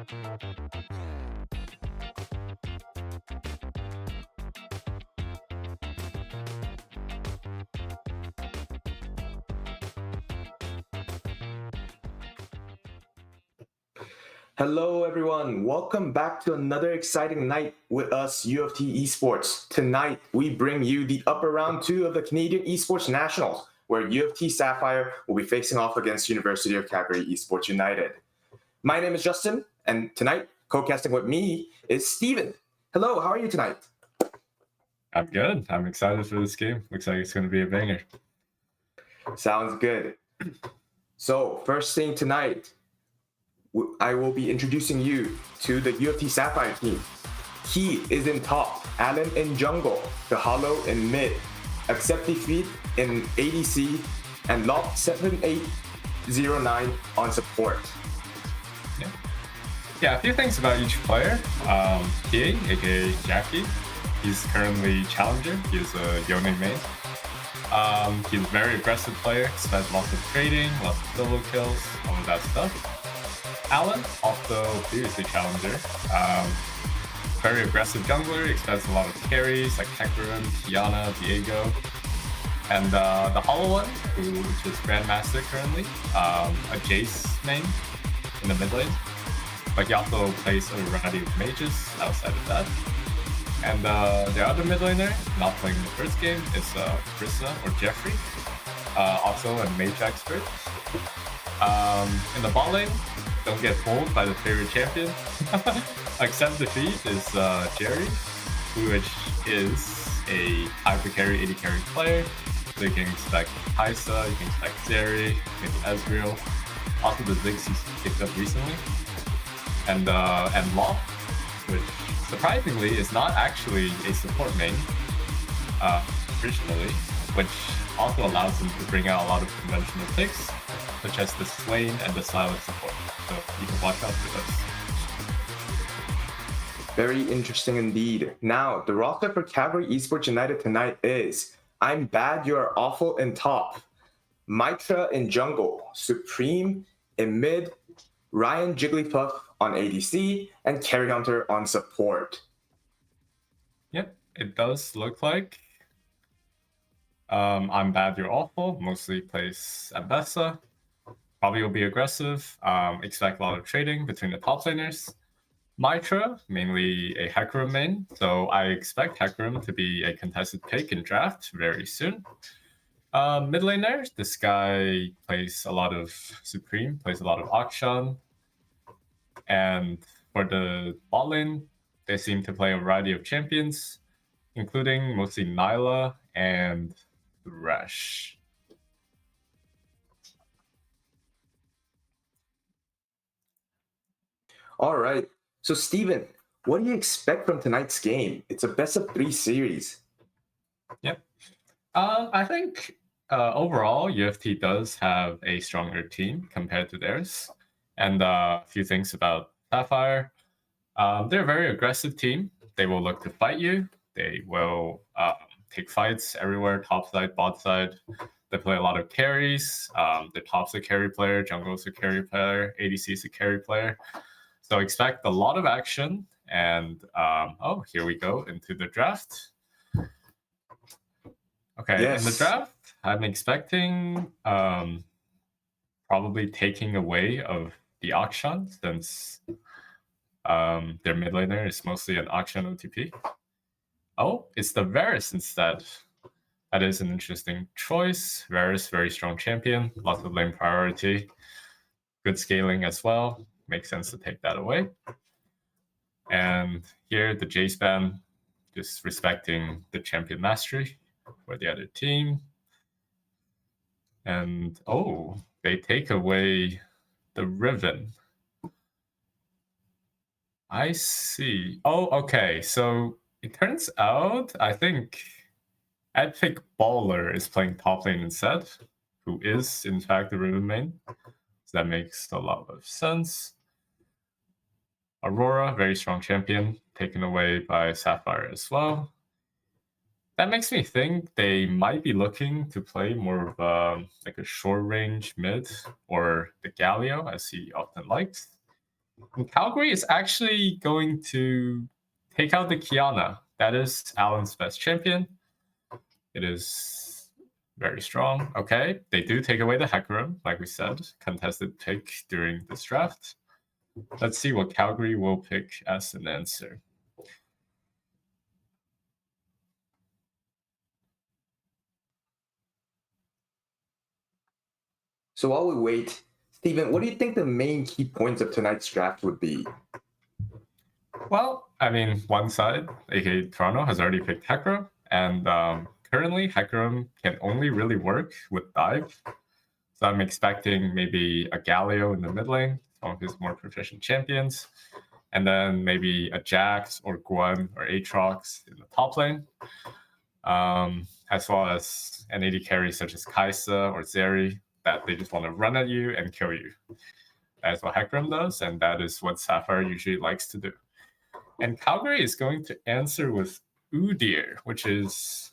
Hello, everyone. Welcome back to another exciting night with us, UofT Esports. Tonight, we bring you the upper round 2 of the Canadian Esports Nationals, where UofT Sapphire will be facing off against University of Calgary Esports United. My name is Justin, and tonight, co-casting with me is Steven. Hello, how are you tonight? I'm good. I'm excited for this game. Looks like it's going to be a banger. Sounds good. So, first thing tonight, I will be introducing you to the UofT Sapphire team. He is in top, Alan in jungle, the Hollow in mid, Accept Defeat in ADC, and Lock 7809 on support. Yeah, a few things about each player. PA, aka Jackie, he's currently Challenger. He's a Yone main. He's a very aggressive player, spends lots of trading, lots of solo kills, all of that stuff. Alan, also previously Challenger, very aggressive jungler, expects a lot of carries like Hecarim, Kiana, Diego, and the Hollow one, which is Grandmaster currently, a Jace main in the mid lane, but he also plays a variety of mages outside of that. And the other mid laner, not playing the first game, is Krista or Jeffrey, also a mage expert. In the bot lane, don't get fooled by the favorite champion. Accept Defeat is Jerry, which is a hyper carry, 80 carry player. So you can expect Kaisa, you can expect Zeri, maybe Ezreal. Also the Ziggs he's picked up recently. And Law, which surprisingly is not actually a support main, originally, which also allows him to bring out a lot of conventional picks, such as the Swain and the Silent support. So you can watch out for those. Very interesting indeed. Now, the roster for Calgary Esports United tonight is I'm Bad, You Are Awful in top, Mitra in jungle, Supreme in mid, Ryan Jigglypuff on ADC, and Carry Hunter on support. Yep, it does look like I'm Bad, You're Awful mostly plays Ambessa. Probably will be aggressive. Expect a lot of trading between the top laners. Mitra, mainly a Hecarim main, so I expect Hecarim to be a contested pick in draft very soon. Mid laner, this guy plays a lot of Supreme, plays a lot of Akshan. And for the bot lane, they seem to play a variety of champions, including mostly Nyla and Thresh. All right. So, Steven, what do you expect from tonight's game? It's a best-of-3 series. Yep. I think overall, UofT does have a stronger team compared to theirs. And a few things about Sapphire. They're a very aggressive team. They will look to fight you. They will take fights everywhere, top side, bot side. They play a lot of carries. The top's a carry player, jungle's a carry player, ADC's a carry player. So expect a lot of action. And here we go into the draft. Okay, yes. In the draft, I'm expecting probably taking away of the Akshan, since their mid laner is mostly an Akshan OTP. Oh, it's the Varus instead. That is an interesting choice. Varus, very strong champion, lots of lane priority, good scaling as well. Makes sense to take that away. And here, the Jace ban, just respecting the champion mastery for the other team. And they take away the Riven. I see. Oh, okay. So it turns out, I think Epic Baller is playing top lane instead, who is in fact the Riven main. So that makes a lot of sense. Aurora, very strong champion, taken away by Sapphire as well. That makes me think they might be looking to play more of like a short range mid, or the Galio, as he often likes. And Calgary is actually going to take out the Kiana. That is Alan's best champion. It is very strong. Okay, they do take away the Hecarim, like we said, contested pick during this draft. Let's see what Calgary will pick as an answer. So while we wait, Stephen, what do you think the main key points of tonight's draft would be? Well, I mean, one side, aka Toronto, has already picked Hecarim, and currently Hecarim can only really work with dive. So I'm expecting maybe a Galio in the mid lane, one of his more proficient champions, and then maybe a Jax or Gwen or Aatrox in the top lane, as well as an AD carry such as Kaisa or Zeri that they just want to run at you and kill you. That's what Hecarim does, and that is what Sapphire usually likes to do. And Calgary is going to answer with Udyr, which is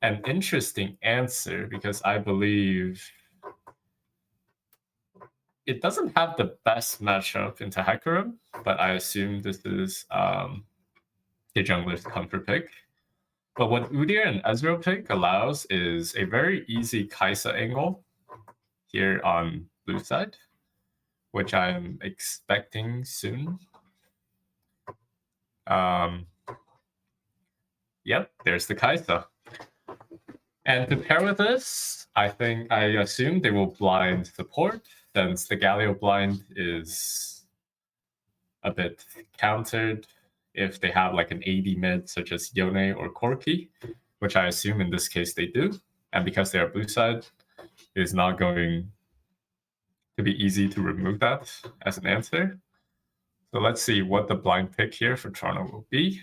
an interesting answer because I believe it doesn't have the best matchup into Hecarim, but I assume this is the jungler's comfort pick. But what Udyr and Ezreal pick allows is a very easy Kaisa angle here on blue side, which I'm expecting soon. Yep, there's the Kaisa. And to pair with this, I assume they will blind support, since the Galio blind is a bit countered if they have like an AD mid such as Yone or Corki, which I assume in this case they do. And because they are blue side, it is not going to be easy to remove that as an answer. So let's see what the blind pick here for Toronto will be.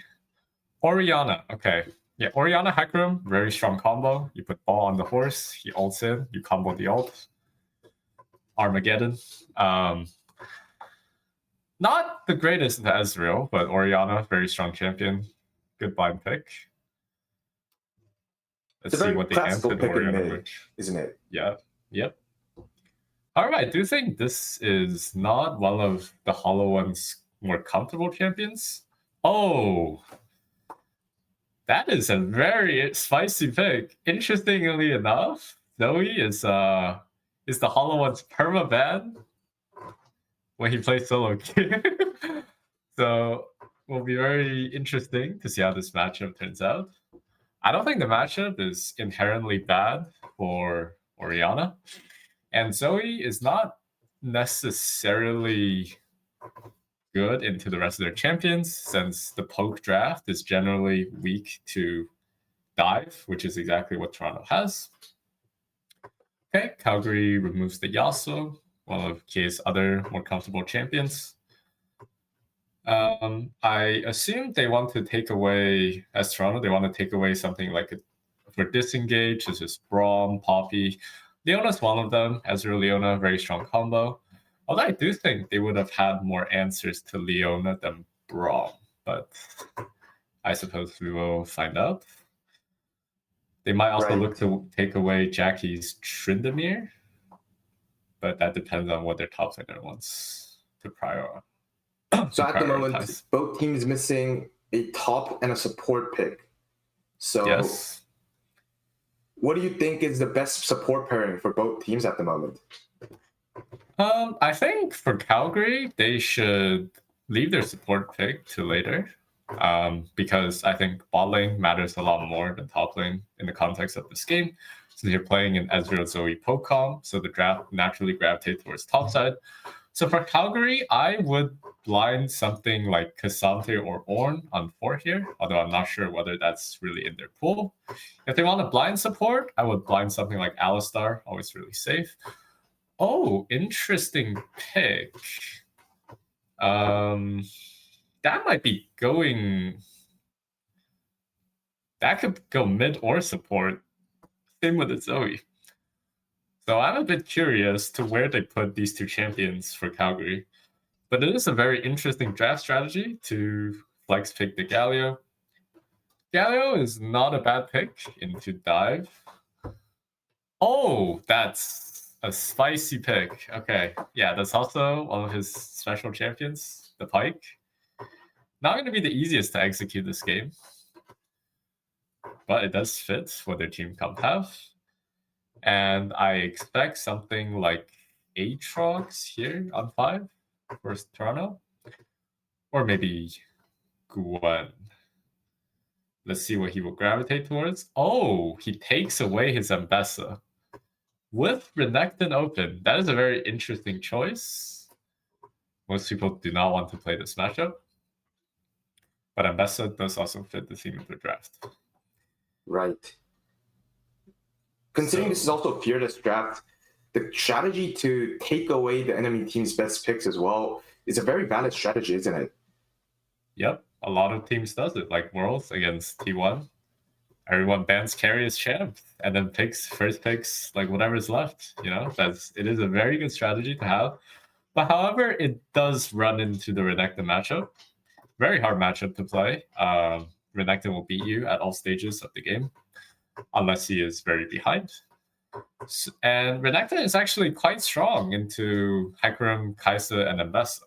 Orianna, okay. Yeah, Orianna Hecarim, very strong combo. You put ball on the horse, he ults in, you combo the ult. Armageddon. Not the greatest in Ezreal, but Orianna, very strong champion. Good blind pick. Let's see what they answered Orianna with. Isn't it? Yeah, yep. However, I do think this is not one of the Hollow One's more comfortable champions. Oh, that is a very spicy pick. Interestingly enough, Zoe is the Hollow One's permaban when he plays solo queue. So will be very interesting to see how this matchup turns out. I don't think the matchup is inherently bad for Orianna. And Zoe is not necessarily good into the rest of their champions, since the poke draft is generally weak to dive, which is exactly what Toronto has. Okay, Calgary removes the Yasuo, one of K's other more comfortable champions. I assume they want to take away, as Toronto, they want to take away something like for disengage, such as Braum, Poppy. Leona's one of them. Ezreal Leona, very strong combo. Although I do think they would have had more answers to Leona than Braum, but I suppose we will find out. They might also look to take away Jackie's Tryndamere, but that depends on what their top laner wants to prioritize. So at the moment, both teams missing a top and a support pick. So yes. What do you think is the best support pairing for both teams at the moment? I think for Calgary, they should leave their support pick to later, because I think bot lane matters a lot more than top lane in the context of this game. Since you're playing an Ezreal Zoe poke comp, so the draft naturally gravitates towards top side. So for Calgary, I would blind something like Cassandra or Ornn on 4 here, although I'm not sure whether that's really in their pool. If they want to blind support, I would blind something like Alistar, always really safe. Oh, interesting pick. That might be going... That could go mid or support. Same with the Zoe. So I'm a bit curious to where they put these two champions for Calgary. But it is a very interesting draft strategy to flex pick the Galio. Galio is not a bad pick into dive. Oh, that's A spicy pick. Okay. Yeah, that's also one of his special champions, the Pike. Not going to be the easiest to execute this game, but it does fit what their team comp have. And I expect something like Aatrox here on 5 for Toronto. Or maybe Gwen. Let's see what he will gravitate towards. Oh, he takes away his Ambessa. With Renekton open, that is a very interesting choice. Most people do not want to play this matchup. But Ambessa does also fit the theme of the draft. Right. Considering this is also a fearless draft, the strategy to take away the enemy team's best picks as well is a very valid strategy, isn't it? Yep, a lot of teams does it, like Worlds against T1. Everyone bans carry as champ and then first picks like whatever's left. It is a very good strategy to have. But however, it does run into the Renekton matchup. Very hard matchup to play. Renekton will beat you at all stages of the game, unless he is very behind. And Renekton is actually quite strong into Hecarim, Kai'Sa, and Ambessa.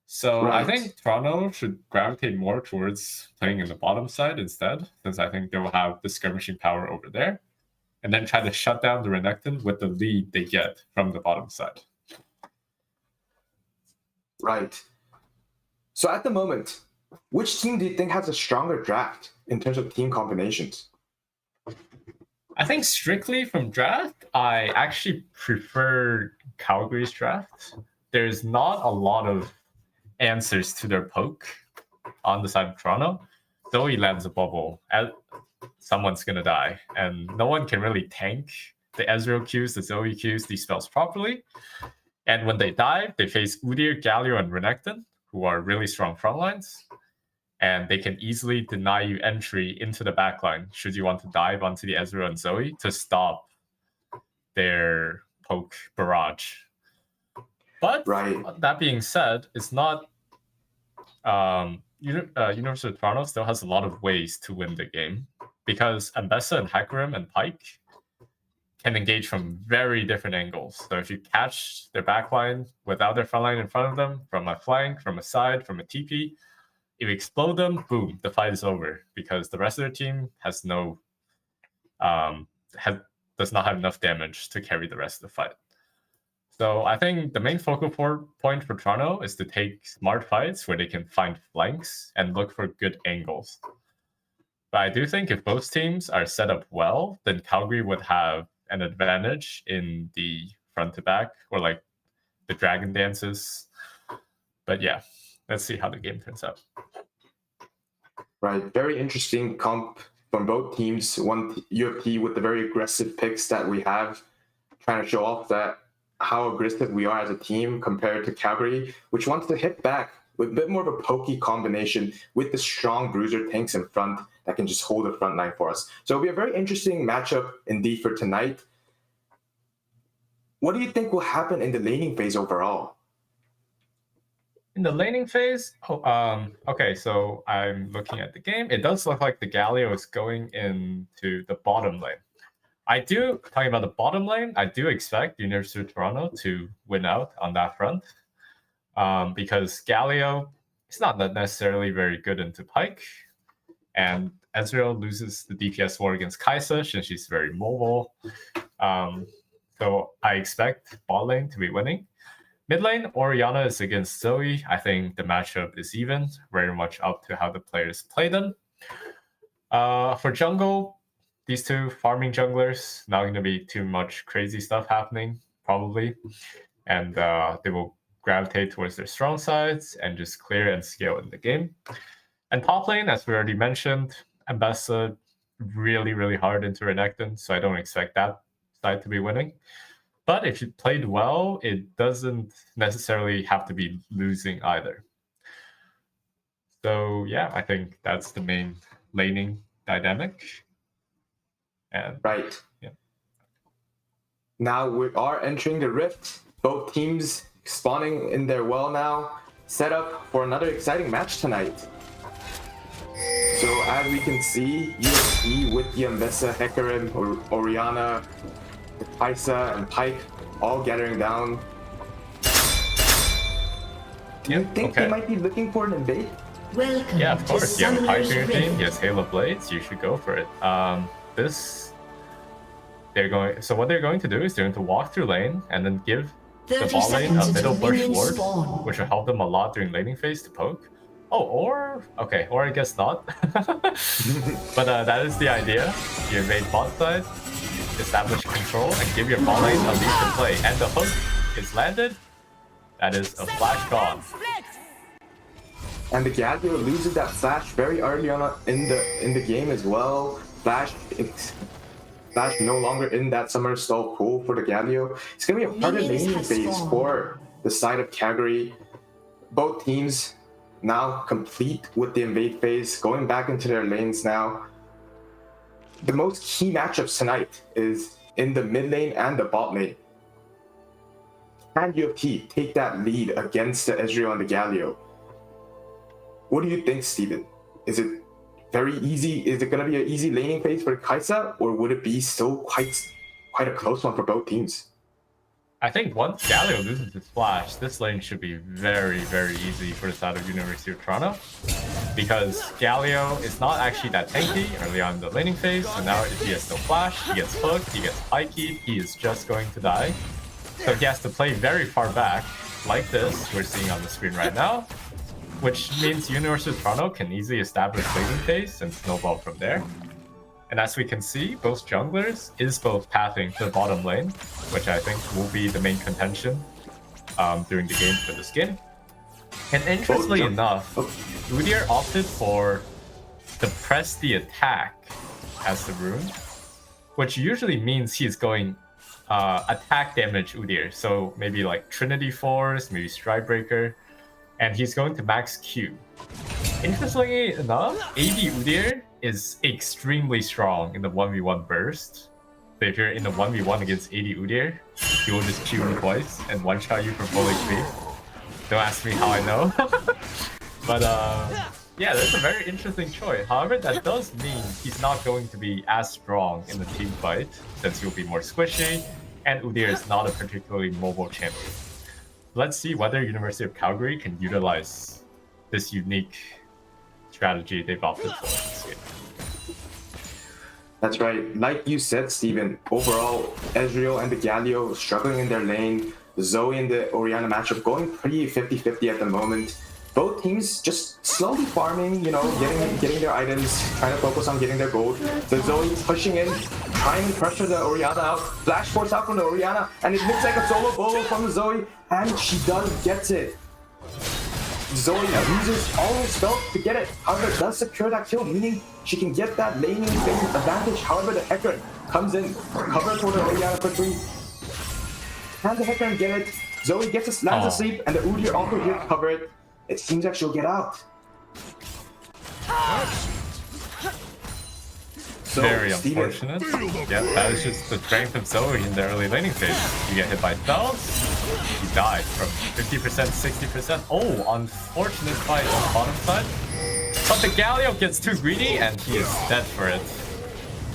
So right. I think Toronto should gravitate more towards playing in the bottom side instead, since I think they will have the skirmishing power over there, and then try to shut down the Renekton with the lead they get from the bottom side. Right. So at the moment, which team do you think has a stronger draft in terms of team combinations? I think strictly from draft, I actually prefer Calgary's draft. There's not a lot of answers to their poke on the side of Toronto. Zoe lands a bubble, someone's gonna die, and no one can really tank the Ezreal Qs, the Zoe Qs, these spells properly. And when they die, they face Udyr, Galio, and Renekton, who are really strong frontlines, and they can easily deny you entry into the backline should you want to dive onto the Ezreal and Zoe to stop their poke barrage. But that being said, it's not. University of Toronto still has a lot of ways to win the game because Ambessa and Hecarim and Pike can engage from very different angles. So if you catch their backline without their frontline in front of them, from a flank, from a side, from a TP, if you explode them, boom, the fight is over because the rest of their team has does not have enough damage to carry the rest of the fight. So I think the main focal point for Toronto is to take smart fights where they can find flanks and look for good angles. But I do think if both teams are set up well, then Calgary would have an advantage in the front to back or like the dragon dances. But yeah, let's see how the game turns out. Right, very interesting comp from both teams. One UofT with the very aggressive picks that we have, trying to show off that how aggressive we are as a team compared to Calgary, which wants to hit back with a bit more of a pokey combination with the strong bruiser tanks in front that can just hold the front line for us. So it'll be a very interesting matchup indeed for tonight. What do you think will happen in the laning phase overall? In the laning phase? Okay, so I'm looking at the game. It does look like the Galio is going into the bottom lane. Talking about the bottom lane, I do expect University of Toronto to win out on that front because Galio is not necessarily very good into Pike, and Ezreal loses the DPS war against Kai'Sa since she's very mobile. So I expect bot lane to be winning. Mid lane, Orianna is against Zoe. I think the matchup is even, very much up to how the players play them. For jungle, these two farming junglers, not going to be too much crazy stuff happening, probably. And they will gravitate towards their strong sides and just clear and scale in the game. And top lane, as we already mentioned, Ambessa really, really hard into Renekton, so I don't expect that side to be winning. But if you played well, it doesn't necessarily have to be losing either. So yeah, I think that's the main laning dynamic. And, right. Yeah. Now we are entering the Rift. Both teams spawning in their well now, set up for another exciting match tonight. So as we can see, UofT with the Ambessa, Hecarim, or Orianna the Kaisa and Pike all gathering down. Do you think they might be looking for an invade? Welcome. Yeah, of course. You have a Pike in your team. Rift. He has Halo Blades. You should go for it. So what they're going to do is they're going to walk through lane and then give the 30 ball lane a seconds middle until bush minions ward, spawn. which will help them a lot during laning phase to poke. Oh, or I guess not. But that is the idea. You invade bot side, establish control, and give your ball lane a lead to play. And the hook is landed. That is a flash gone. And the Galio loses that flash very early on in the game as well. Flash no longer in that summer stall pool for the Galio. It's gonna be a harder laning phase for the side of Calgary. Both teams now complete with the invade phase, going back into their lanes now. The most key matchups tonight is in the mid lane and the bot lane. Can UofT take that lead against the Ezreal and the Galio? What do you think, Steven? Is it very easy? Is it going to be an easy laning phase for Kaisa, or would it be still quite a close one for both teams? I think once Galio loses his flash, this lane should be very, very easy for the side of University of Toronto. Because Galio is not actually that tanky early on in the laning phase, so now if he has no flash, he gets hooked, he gets pikeyed, he is just going to die. So he has to play very far back, like this, we're seeing on the screen right now, which means University of Toronto can easily establish laning phase and snowball from there. And as we can see, both junglers is both pathing to the bottom lane, which I think will be the main contention during the game for this game. And interestingly enough, Udyr opted for the press the attack as the rune, which usually means he's going attack damage Udyr. So maybe like Trinity Force, maybe Stridebreaker, and he's going to max Q. Interestingly enough, AD Udyr is extremely strong in the 1v1 burst. So if you're in the 1v1 against AD Udyr, he will just Q you twice and one-shot you for full HP. Don't ask me how I know. But yeah, that's a very interesting choice. However, that does mean he's not going to be as strong in the team fight, since he'll be more squishy, and Udyr is not a particularly mobile champion. Let's see whether University of Calgary can utilize this unique strategy they've opted for this game. That's right. Like you said, Steven, overall, Ezreal and the Galio struggling in their lane. Zoe and the Orianna matchup going pretty 50-50 at the moment. Both teams just slowly farming, you know, getting their items, trying to focus on getting their gold. The Zoe's pushing in, trying to pressure the Orianna out. Flash force out from the Orianna, and it looks like a solo bolo from Zoe, and she does get it. Zoe uses all her spells to get it. However, does secure that kill, meaning she can get that laning phase advantage. However, the Hecarim comes in, covers for the Orianna quickly. Can the Hecarim get it? Zoe gets a lands asleep, and the Udyr also here to cover it. It seems like she'll get out. So, Very Steven, unfortunate. Yeah, that is just the strength of Zoe in the early laning phase. You get hit by spells, you die from 50%, 60%. Oh, unfortunate fight on the bottom side. But the Galio gets too greedy and he is dead for it.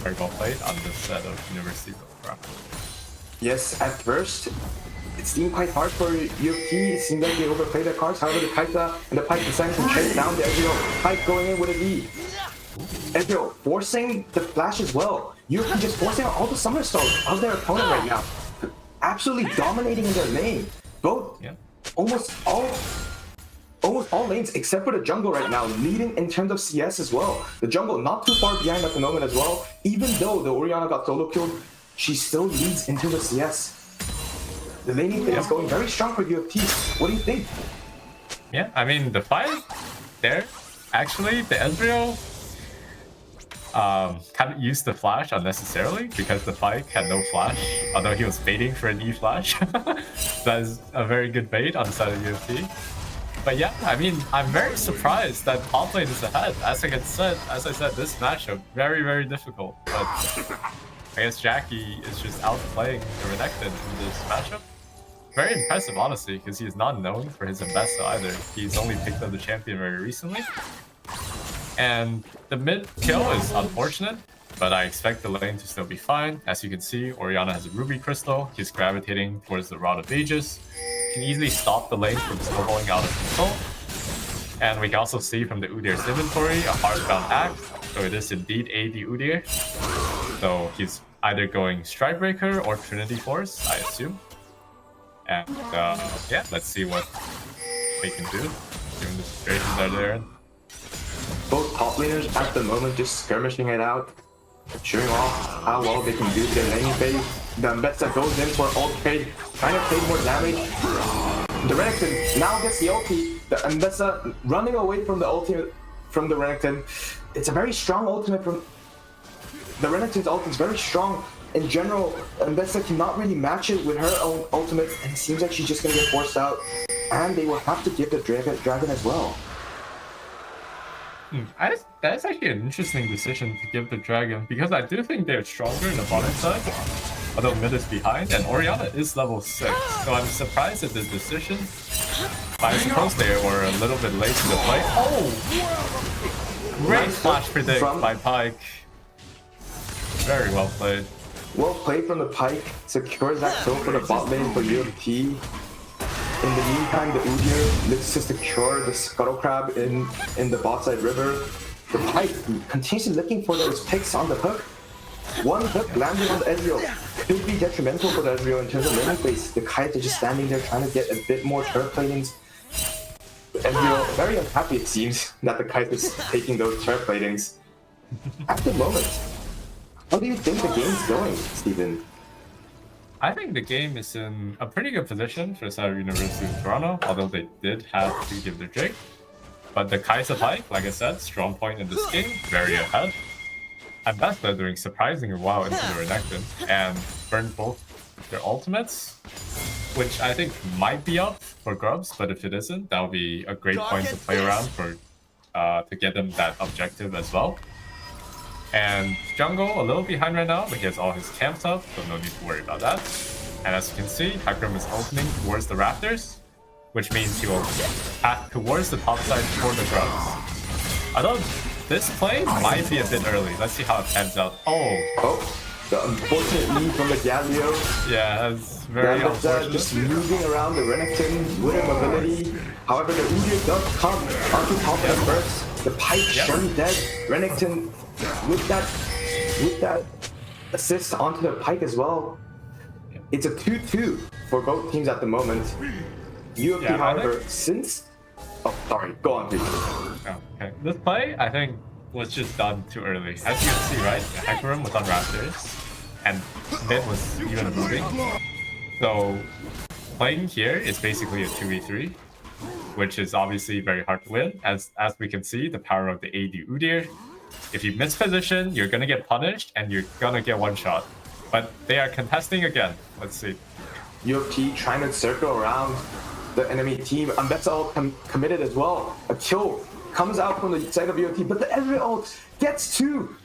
Very well played on this set of University of Toronto. yes, at first, it seemed quite hard for UofT. It seemed like they overplayed their cards. However, the Kaisa and the Pike decided to chase down the Ezreal. Pike going in with a lead. Ezreal forcing the flash as well. UofT just forcing out all the summer stars of their opponent right now. Absolutely dominating in their lane. Both, almost all lanes except for the jungle right now, leading in terms of CS as well. The jungle not too far behind at the moment as well. Even though the Orianna got solo killed, she still leads into the CS. The laning phase is going very strong for UofT. What do you think? Yeah, I mean, the fight there, actually, the Ezreal kind of used the flash unnecessarily because the Pyke had no flash, although he was baiting for an E flash. That is a very good bait on the side of UofT. But yeah, I mean, I'm very surprised that top lane is ahead. As I said, this matchup very, very difficult. But I guess Jackie is just outplaying the Renekton in this matchup. Very impressive, honestly, because he is not known for his Ambessa either. He's only picked up the champion very recently. And the mid kill is unfortunate. but I expect the lane to still be fine. As you can see, Orianna has a Ruby Crystal. He's gravitating towards the Rod of Ages. Can easily stop the lane from snowballing out of control. And we can also see from the Udyr's inventory a hardbound axe. So it is indeed AD Udyr. So he's either going Strikebreaker or Trinity Force, I assume. And yeah, let's see what they can do given the situations that they're in. Both top laners at the moment just skirmishing it out, showing off how well they can do their laning phase. The Ambessa goes in for ult trade, trying to take more damage. The Renekton now gets the ulti. The Ambessa running away from the ultimate from the Renekton. It's a very strong ultimate from the Renekton's ult is very strong. In general, Ambessa cannot really match it with her own ultimate, and it seems like she's just gonna get forced out. And they will have to give the dragon as well. That's actually an interesting decision to give the dragon, because I do think they're stronger in the bottom side, although mid is behind, and Orianna is level 6, so I'm surprised at the decision. But I suppose they were a little bit late to the play. Oh! Great flash predict by Pyke. Very well played. Well played from the Pyke, secures that kill for the bot lane for UofT. In the meantime, the Udyr looks to secure the Scuttle Crab in the bot side river. The Pyke continues looking for those picks on the hook. One hook landing on the Ezreal could be detrimental for the Ezreal in terms of laning phase. The Kite is just standing there trying to get a bit more turret platings. Ezreal very unhappy, it seems, that the Kite is taking those turret platings. At the moment, how do you think the game's going, Steven? I think the game is in a pretty good position for the side of University of Toronto, although they did have to give their Jake. But the Kai'Sa Pyke, like I said, strong point in this game, very ahead. Ambessa doing surprisingly well into the Renekton and burned both their ultimates, which I think might be up for Grubs, but if it isn't, that would be a great point to play around for to get them that objective as well. And Jungle a little behind right now, but he has all his camps up, so no need to worry about that. And as you can see, Hecarim is opening towards the rafters, which means he will path towards the top side for the Grubs. Although this play might be a bit early. Let's see how it pans out. Oh, the unfortunate lead from the Galio. Yeah, that's very unfortunate. Just moving around the Renekton with a mobility. However, the Udyr does come onto top of the burst. The Pyke surely dead. Renekton with that assist onto the Pyke as well. It's a 2-2 for both teams at the moment. UofT, however, since... Oh, sorry. Go on, please. Okay. This play, I think, was just done too early. As you can see, right? The Hecarim was on Raptors, and mid was even moving. So, playing here is basically a 2v3, which is obviously very hard to win. As we can see, the power of the AD Udyr. If you miss position, you're gonna get punished, and you're gonna get one shot. But they are contesting again. Let's see. UofT trying to circle around the enemy team. Ambessa ult committed as well. A kill comes out from the side of UofT, but the Ezreal ult gets two.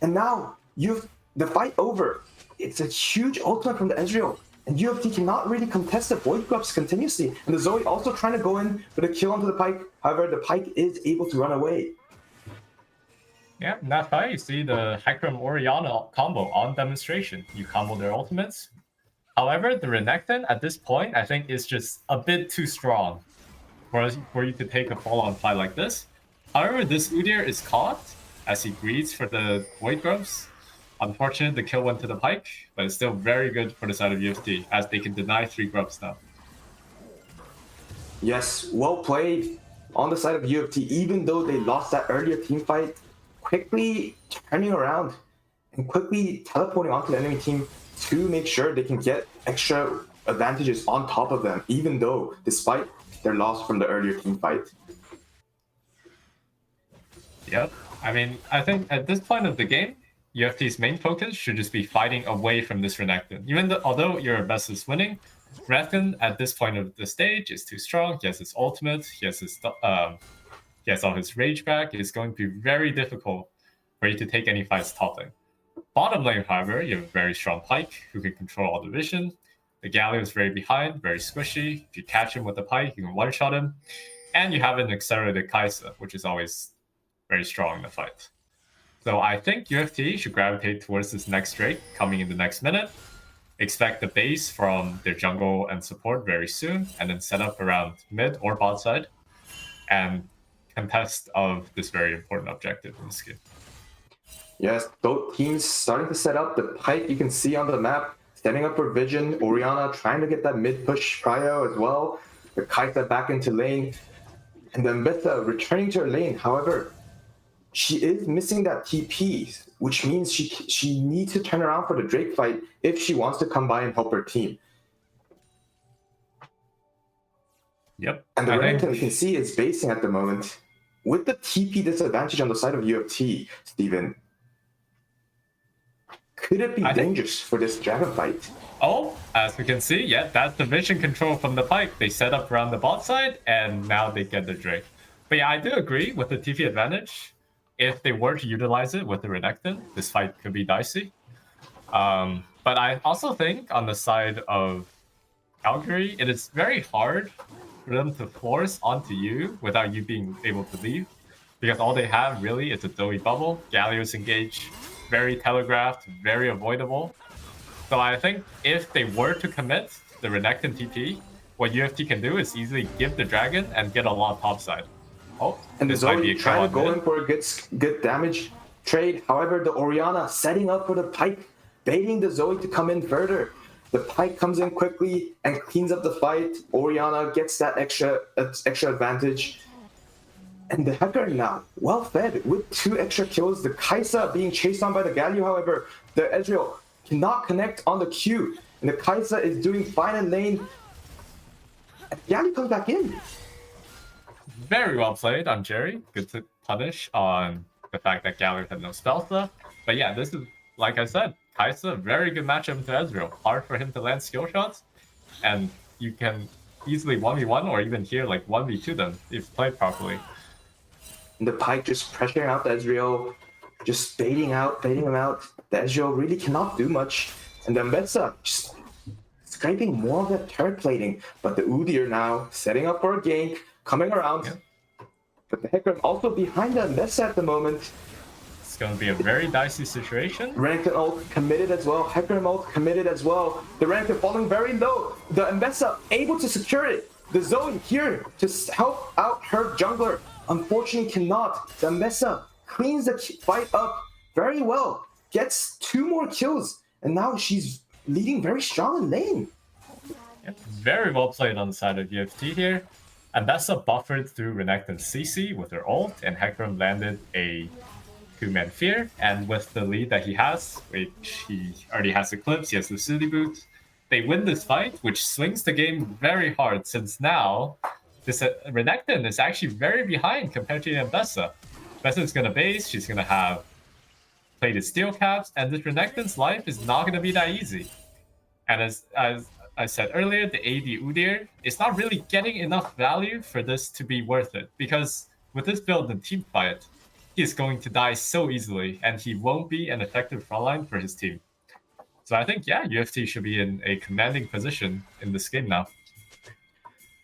And now the fight over. It's a huge ultimate from the Ezreal. And UofT cannot really contest the Void Grubs continuously. And the Zoe also trying to go in with a kill onto the Pyke. However, the Pyke is able to run away. Yeah, in that fight, you see the Hecarim Orianna combo on demonstration. You combo their ultimates. However, the Renekton at this point, I think, is just a bit too strong for you to take a full-on fight like this. However, this Udyr is caught as he greets for the Void Grubs. Unfortunate, the kill went to the Pyke, but it's still very good for the side of UofT, as they can deny 3 Grubs now. Yes, well played on the side of UofT, even though they lost that earlier team fight. Quickly turning around and quickly teleporting onto the enemy team to make sure they can get extra advantages on top of them, even though, despite their loss from the earlier team fight. Yep. I mean, I think at this point of the game, UofT's main focus should just be fighting away from this Renekton. Although your best is winning, Renekton at this point of the stage is too strong. He has his ultimate, he has all his rage back. It's going to be very difficult for you to take any fights top lane. Bottom lane, however, you have a very strong Pyke who can control all the vision. The Galio is very behind, very squishy. If you catch him with the Pyke, you can one-shot him. And you have an accelerated Kai'Sa, which is always very strong in the fight. So I think UofT should gravitate towards this next Drake coming in the next minute. Expect the base from their jungle and support very soon, and then set up around mid or bot side and contest of this very important objective in this game. Yes, both teams starting to set up. The Pike you can see on the map, setting up for Vision. Orianna trying to get that mid push prio as well. The Kaita back into lane. And then Betha returning to her lane. However, she is missing that TP, which means she needs to turn around for the Drake fight if she wants to come by and help her team. Yep. And the Renekton we can see is basing at the moment. With the TP disadvantage on the side of UofT, Steven, could it be dangerous for this dragon fight? Oh, as we can see, yeah, that's the vision control from the Pike. They set up around the bot side, and now they get the Drake. But yeah, I do agree with the TP advantage. If they were to utilize it with the Renekton, this fight could be dicey. But I also think on the side of Calgary, it is very hard for them to force onto you without you being able to leave. Because all they have really is a Zoe bubble, Galio's engage, very telegraphed, very avoidable. So I think if they were to commit the Renekton TP, what UofT can do is easily give the dragon and get a lot topside. Oh, and the Zoe trying to go in for a good damage trade. However, the Orianna setting up for the Pike, baiting the Zoe to come in further. The Pike comes in quickly and cleans up the fight. Orianna gets that extra advantage. And the Hecarim now, well fed with 2 extra kills. The Kaisa being chased on by the Galio, however, the Ezreal cannot connect on the Q. And the Kaisa is doing fine in lane. And Galio comes back in. Very well played on Jerry. Good to punish on the fact that Galio had no spell stuff. But yeah, this is, like I said, Kaisa, very good matchup to Ezreal. Hard for him to land skill shots. And you can easily 1v1 or even here like 1v2 them if played properly. And the Pike just pressuring out the Ezreal, just baiting him out. The Ezreal really cannot do much. And then Betsa just scraping more of that turret plating. But the Udyr now setting up for a gank, coming around. Yeah. But the Hecarim also behind the Betsa at the moment. It's going to be a very dicey situation. Renekton ult committed as well. Hecarim ult committed as well. The Renekton falling very low. The Mbessa able to secure it. The Zoe here to help out her jungler. Unfortunately cannot. The Mbessa cleans the fight up very well. Gets 2 more kills. And now she's leading very strong in lane. Yep, very well played on the side of UofT here. Mbessa buffered through Renekton's CC with her ult. And Hecarim landed a 2-man fear. And with the lead that he has, which he already has Eclipse, he has the City Boots. They win this fight, which swings the game very hard since now this Renekton is actually very behind compared to Mbessa. Mbessa is going to base, she's going to have plated steel caps, and this Renekton's life is not going to be that easy. And as I said earlier, the AD Udyr is not really getting enough value for this to be worth it. Because with this build in team fight, he is going to die so easily, and he won't be an effective frontline for his team. So I think, yeah, UofT should be in a commanding position in this game now.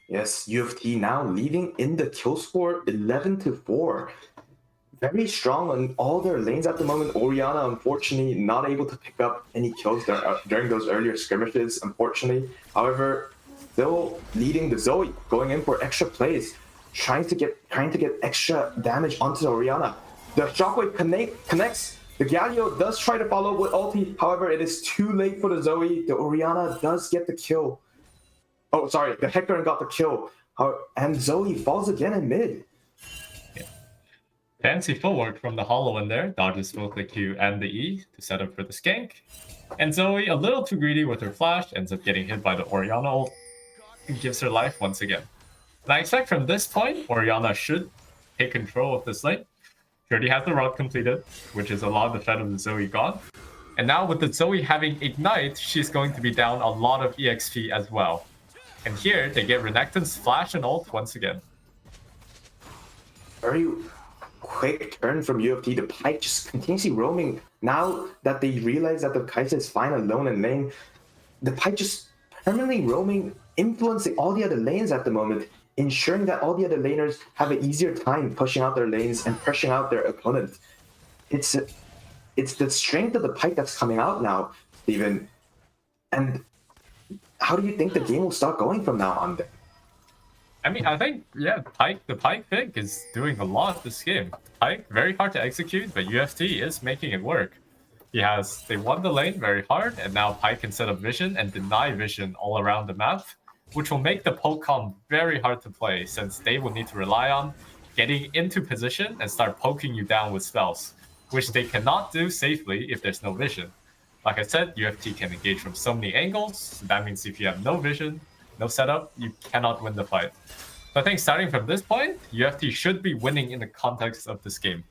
Yes, UofT now leading in the kill score 11-4. Very strong on all their lanes at the moment. Orianna, unfortunately, not able to pick up any kills during those earlier skirmishes, unfortunately. However, still leading the Zoe, going in for extra plays, trying to get extra damage onto the Orianna. The Shockwave connects. The Galio does try to follow with ulti. However, it is too late for the Zoe. The Orianna does get the kill. Oh, sorry. The Hecarim got the kill. And Zoe falls again in mid. Yeah. Fancy footwork from the Hollow in there. Dodges both the Q and the E to set up for the skank. And Zoe, a little too greedy with her flash, ends up getting hit by the Orianna ult and gives her life once again. And I expect from this point, Orianna should take control of this lane. She already has the route completed, which is a lot of the fed of the Zoe gone. And now with the Zoe having Ignite, she's going to be down a lot of EXP as well. And here, they get Renekton's flash and ult once again. Very quick turn from UofT. The Pike just continuously roaming. Now that they realize that the Kaisa is fine alone in lane, the Pike just permanently roaming, influencing all the other lanes at the moment, ensuring that all the other laners have an easier time pushing out their lanes and pressuring out their opponent. it's it's the strength of the Pyke that's coming out now, Steven. And how do you think the game will start going from now on? I mean, I think, yeah, the Pyke pick is doing a lot this game. Pyke, very hard to execute, but UofT is making it work. They won the lane very hard, and now Pyke can set up vision and deny vision all around the map, which will make the poke comp very hard to play, since they will need to rely on getting into position and start poking you down with spells, which they cannot do safely if there's no vision. Like I said, UofT can engage from so many angles, so that means if you have no vision, no setup, you cannot win the fight. So I think starting from this point, UofT should be winning in the context of this game.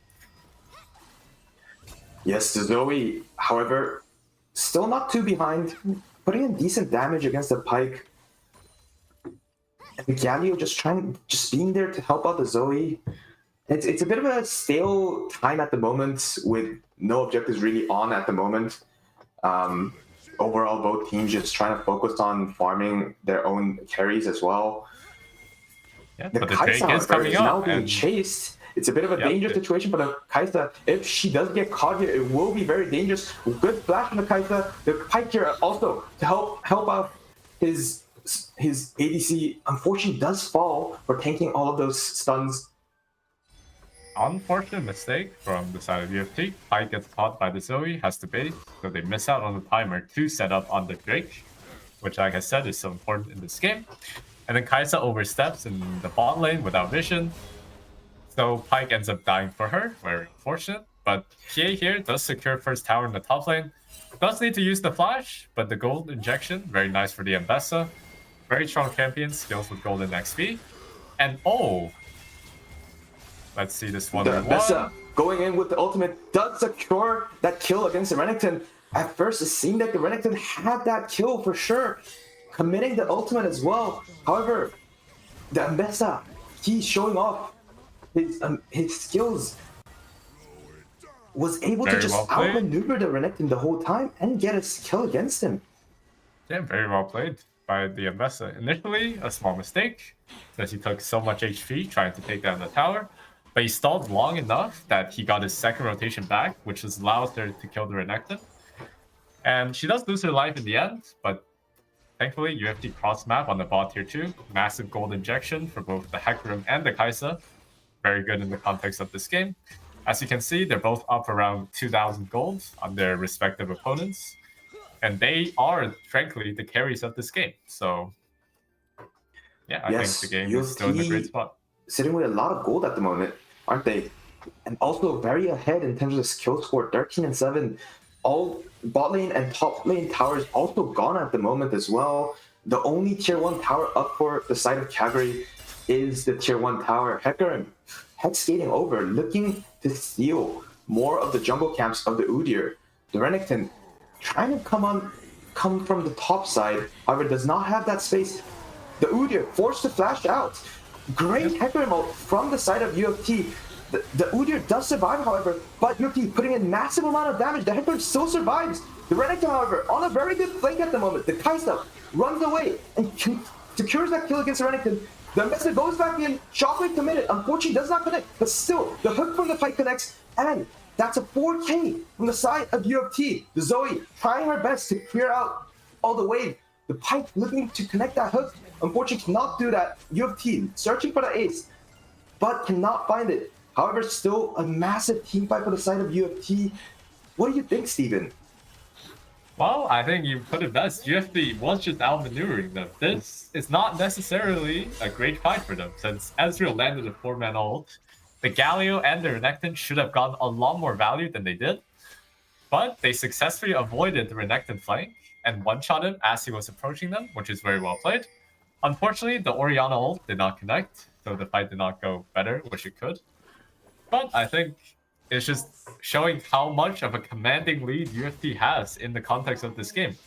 Yes, Zoe, however, still not too behind, putting in decent damage against the Pyke. And Galio just being there to help out the Zoe. It's a bit of a stale time at the moment with no objectives really on at the moment. Overall, both teams just trying to focus on farming their own carries as well. Yeah, The but the Kaisa, Drake is however, coming is now up, being and chased. It's a bit of a dangerous situation for the Kaisa. If she does get caught here, it will be very dangerous. Good flash from the Kaisa. The Pyke here also to help out his ADC. Unfortunately, does fall for tanking all of those stuns. unfortunate mistake from the side of UofT. Pyke gets caught by the Zoe, has to bait, so they miss out on the timer to set up on the Drake, which, like I said, is so important in this game. And then Kaisa oversteps in the bot lane without vision. So Pyke ends up dying for her, very unfortunate. But PA here does secure first tower in the top lane. Does need to use the flash, but the gold injection, very nice for the Ambessa. Very strong champion, skills with golden XP. And oh! Let's see this one. The Ambessa going in with the ultimate does secure that kill against the Renekton. At first, it seemed like the Renekton had that kill for sure, committing the ultimate as well. However, the Ambessa, he's showing off his skills, was able to just outmaneuver the Renekton the whole time and get a kill against him. Yeah, very well played by the Ambessa. Initially, a small mistake, since he took so much HP trying to take down the tower, but he stalled long enough that he got his second rotation back, which allows her to kill the Renekton. And she does lose her life in the end, but thankfully, UofT cross map on the bot tier 2. Massive gold injection for both the Hecarim and the Kaisa. Very good in the context of this game. As you can see, they're both up around 2,000 gold on their respective opponents. And they are, frankly, the carries of this game. So, yeah, I think the game is still in a great spot. Sitting with a lot of gold at the moment, aren't they? And also very ahead in terms of skill score, 13 and 7. All bot lane and top lane towers also gone at the moment as well. The only tier 1 tower up for the side of Calgary is the tier 1 tower. Hecarim head skating over, looking to steal more of the jungle camps of the Udyr. The Renekton trying to come from the top side, however does not have that space. The Udyr forced to flash out. Great Hecarim ult from the side of UofT. The Udyr does survive, however, but UofT putting in massive amount of damage. The Hecarim still survives. The Renekton, however, on a very good flank at the moment. The Kaisa runs away and secures that kill against the Renekton. The Ambessa goes back in, Shockwave committed. Unfortunately, does not connect, but still, the hook from the Pyke connects, and that's a 4K from the side of UofT. The Zoe trying her best to clear out all the wave. The Pyke looking to connect that hook. Unfortunately, cannot do that. UofT searching for the ace, but cannot find it. However, still a massive team fight for the side of UofT. What do you think, Steven? Well, I think you put it best. UofT was just outmaneuvering them. This is not necessarily a great fight for them, since Ezreal landed a 4-man ult. The Galio and the Renekton should have gotten a lot more value than they did, but they successfully avoided the Renekton flank and one-shot him as he was approaching them, which is very well played. Unfortunately, the Orianna ult did not connect, so the fight did not go better, which it could. But I think it's just showing how much of a commanding lead UofT has in the context of this game.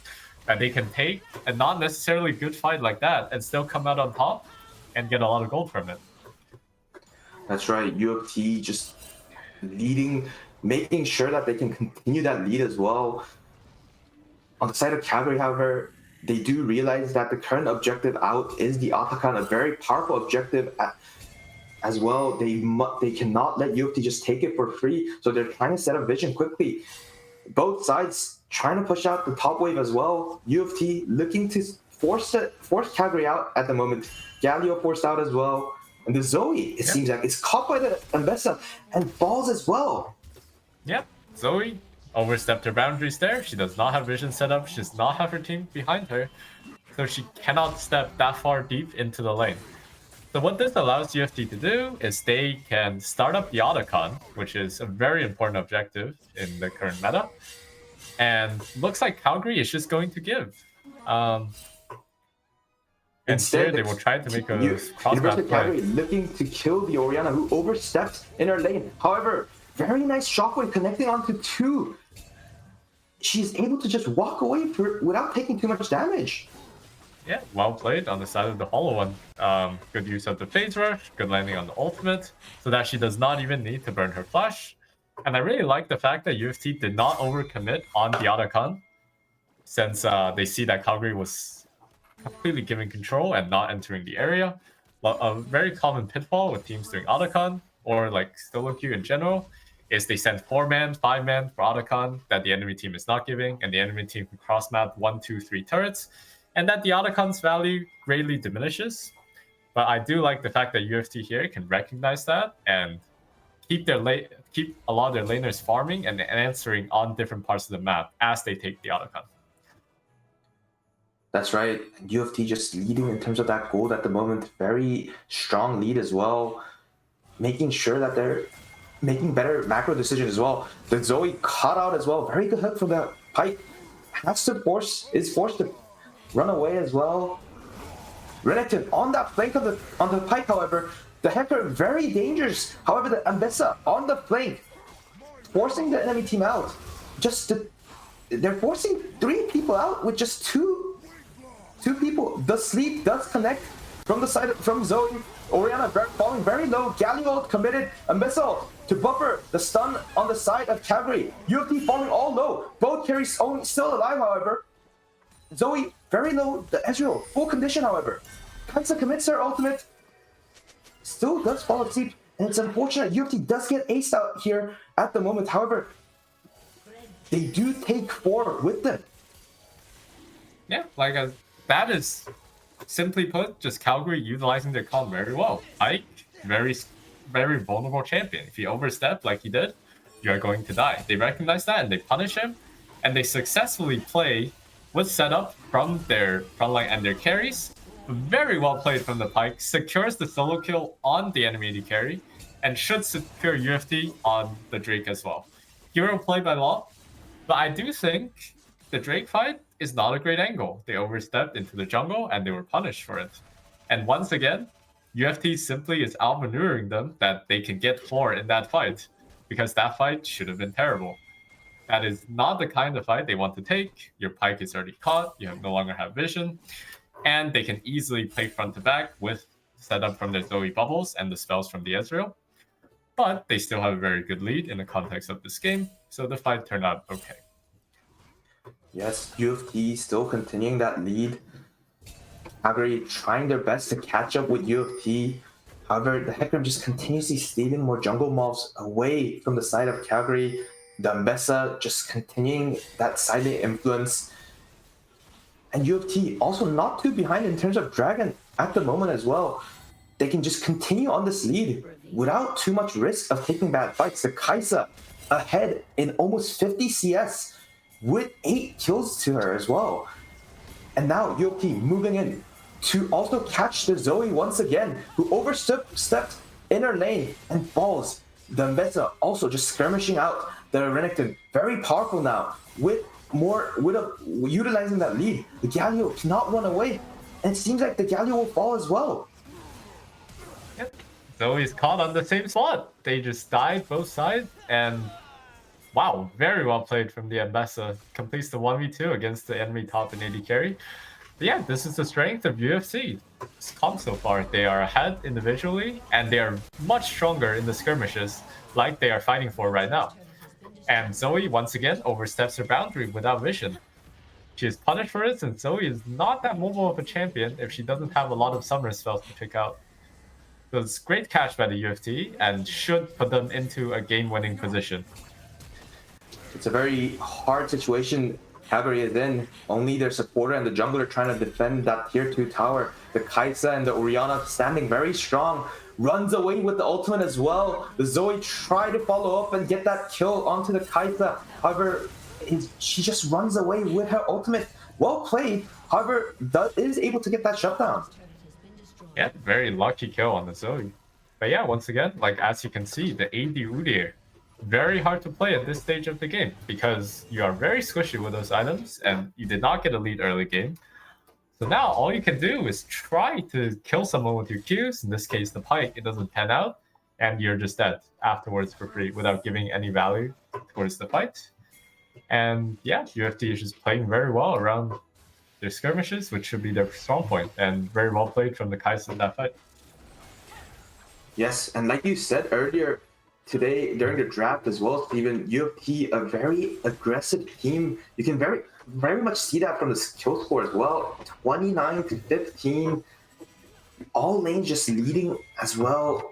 That they can take a not necessarily good fight like that and still come out on top and get a lot of gold from it. That's right, UofT just leading, making sure that they can continue that lead as well. On the side of Calgary, however, they do realize that the current objective out is the Otacon, a very powerful objective as well. They cannot let UofT just take it for free, so they're trying to set up vision quickly. Both sides trying to push out the top wave as well. UofT looking to force Calgary out at the moment. Galio forced out as well. And the Zoe, it seems like, it's caught by the Ambessa and falls as well. Yep, Zoe overstepped her boundaries there. She does not have vision set up. She does not have her team behind her. So she cannot step that far deep into the lane. So what this allows UofT to do is they can start up the Otacon, which is a very important objective in the current meta. And looks like Calgary is just going to give. Instead, they will try to make a University of Calgary looking to kill the Orianna, who overstepped in her lane. However, very nice shockwave connecting onto 2. She's able to just walk away without taking too much damage. Yeah, well played on the side of the Hollow One. Good use of the phase rush, good landing on the ultimate, so that she does not even need to burn her flash. And I really like the fact that UofT did not overcommit on the Otacon, since they see that Calgary was completely giving control and not entering the area. But a very common pitfall with teams doing Otacon, or like solo queue in general, is they send 4-man, 5-man for Otacon that the enemy team is not giving, and the enemy team can cross map 1, 2, 3 turrets, and that the Otacon's value greatly diminishes. But I do like the fact that UofT here can recognize that and keep a lot of their laners farming and answering on different parts of the map as they take the Otacon. That's right. UofT just leading in terms of that gold at the moment. Very strong lead as well. Making sure that they're making better macro decisions as well. The Zoe caught out as well. Very good hook from the Pike. Is forced to run away as well. Renekton on that flank on the Pike, however. The Hecker very dangerous. However, the Ambessa on the flank, forcing the enemy team out. They're forcing 3 people out with just two people. The sleep does connect from the side from Zoe. Orianna falling very low. Galio committed a missile to buffer the stun on the side of Calgary. UofT falling all low. Both carries still alive, however. Zoe very low. The Ezreal full condition, however. Kaisa commits her ultimate. Still does fall asleep, and it's unfortunate. UofT does get aced out here at the moment. However, they do take 4 with them. Yeah, that is, simply put, just Calgary utilizing their comp very well. Ike, very, very vulnerable champion. If you overstep like he did, you are going to die. They recognize that and they punish him, and they successfully play with setup from their frontline and their carries. Very well played from the Pike, secures the solo kill on the enemy AD carry, and should secure UofT on the Drake as well. Hero play by law, but I do think the Drake fight is not a great angle. They overstepped into the jungle and they were punished for it. And once again, UofT simply is outmaneuvering them that they can get 4 in that fight, because that fight should have been terrible. That is not the kind of fight they want to take. Your Pike is already caught, you no longer have vision, and they can easily play front to back with setup from their Zoe bubbles and the spells from the Ezreal. But they still have a very good lead in the context of this game, so the fight turned out okay. Yes, UofT still continuing that lead. Calgary trying their best to catch up with UofT. However, the Hecarim just continuously stealing more jungle mobs away from the side of Calgary. The Ambessa just continuing that silent influence. And UofT also not too behind in terms of Dragon at the moment as well. They can just continue on this lead without too much risk of taking bad fights. The Kaisa ahead in almost 50 CS with 8 kills to her as well. And now UofT moving in to also catch the Zoe once again, who overstepped in her lane and falls. The Ambessa also just skirmishing out the Renekton. Very powerful now utilizing that lead. The Galio cannot run away, and it seems like the Galio will fall as well. Yep. Zoe's caught on the same spot. They just died both sides, and wow, very well played from the Ambessa. Completes the 1v2 against the enemy top and AD carry. But yeah, this is the strength of UFC. It's come so far. They are ahead individually, and they are much stronger in the skirmishes, like they are fighting for right now. And Zoe, once again, oversteps her boundary without vision. She is punished for it, since Zoe is not that mobile of a champion if she doesn't have a lot of summoner spells to pick out. So it's great catch by the UofT and should put them into a game-winning position. It's a very hard situation Calgary is in. Only their supporter and the jungler trying to defend that tier 2 tower. The Kaisa and the Orianna standing very strong. Runs away with the ultimate as well. The Zoe tried to follow up and get that kill onto the Kaisa. However, she just runs away with her ultimate. Well played. However, is able to get that shutdown. Yeah, very lucky kill on the Zoe. But yeah, once again, like as you can see, the AD Udyr, very hard to play at this stage of the game because you are very squishy with those items and you did not get a lead early game. So now all you can do is try to kill someone with your Qs, in this case the Pike, it doesn't pan out, and you're just dead afterwards for free without giving any value towards the fight. And yeah, UofT is just playing very well around their skirmishes, which should be their strong point, and very well played from the Kai'Sa in that fight. Yes, and like you said earlier today during the draft as well, Steven, UofT, a very aggressive team. You can very much see that from the kill score as well. 29 to 15, all lanes just leading as well.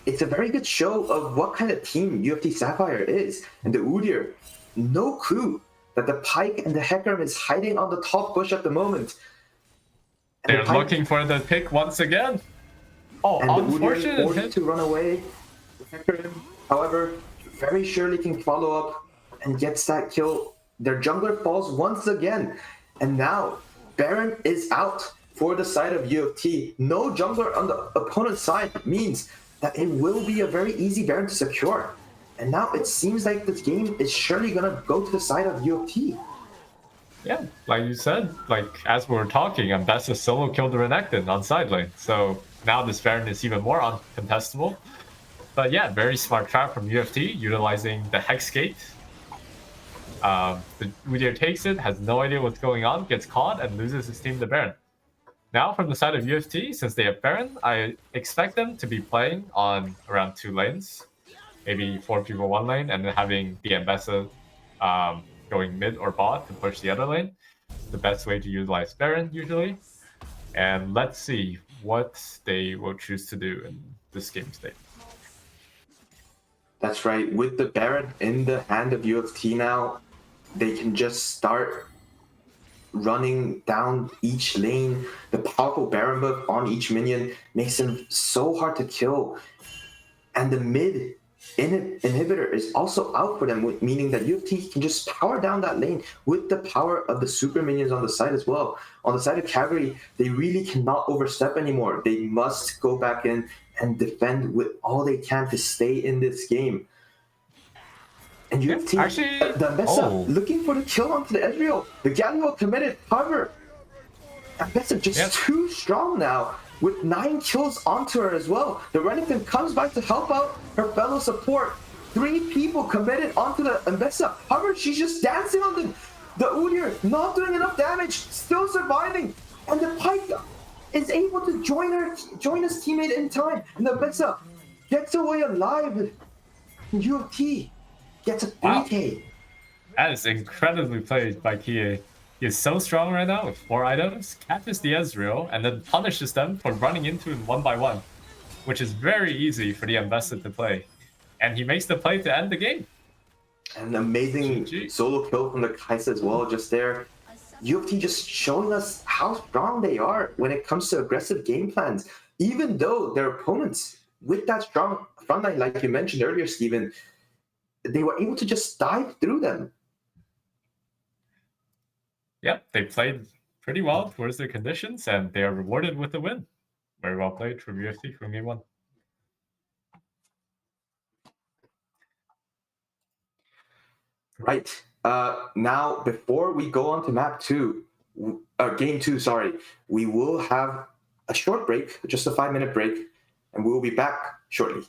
It's a very good show of what kind of team UofT Sapphire is. And the Udyr, no clue that the Pike and the Hecarim is hiding on the top bush at the moment. And they're looking for the pick once again. Oh, and unfortunate the Udyr to run away. Hecarim, however, very surely can follow up and gets that kill. Their jungler falls once again. And now Baron is out for the side of UofT. No jungler on the opponent's side means that it will be a very easy Baron to secure. And now it seems like this game is surely going to go to the side of UofT. Yeah, like you said, like as we were talking, Ambessa solo killed the Renekton on side lane. So now this Baron is even more uncontestable. But yeah, very smart trap from UofT, utilizing the Hex Gate. The Udyr takes it, has no idea what's going on, gets caught, and loses his team to Baron. Now, from the side of UofT, since they have Baron, I expect them to be playing on around 2 lanes. Maybe 4 people 1 lane, and then having the Ambessa going mid or bot to push the other lane. The best way to utilize Baron, usually. And let's see what they will choose to do in this game state. That's right. With the Baron in the hand of UofT now, they can just start running down each lane. The powerful Baron buff on each minion makes them so hard to kill. And the mid inhibitor is also out for them, meaning that UofT can just power down that lane with the power of the super minions on the side as well. On the side of Calgary, they really cannot overstep anymore. They must go back in and defend with all they can to stay in this game. And UofT, actually, the Ambessa looking for the kill onto the Ezreal. The Galio committed. However, Ambessa just too strong now, with 9 kills onto her as well. The Renekton comes by to help out her fellow support. 3 people committed onto the Ambessa. However, she's just dancing on them. The Udyr not doing enough damage, still surviving. And the Pike is able to join his teammate in time. And the Ambessa gets away alive. And UofT gets a 3K. Wow. That is incredibly played by Kie. He is so strong right now with 4 items, catches the Ezreal, and then punishes them for running into him 1 by 1, which is very easy for the Ambessa to play. And he makes the play to end the game. An amazing solo kill from the Kaisa as well, just there. UofT just showing us how strong they are when it comes to aggressive game plans, even though their opponents, with that strong frontline, like you mentioned earlier, Steven, they were able to just dive through them. Yep, they played pretty well towards their conditions, and they are rewarded with a win. Very well played from UofT from game 1. Right. Now, before we go on to map 2, game 2, sorry, we will have a short break, just a 5-minute break, and we will be back shortly.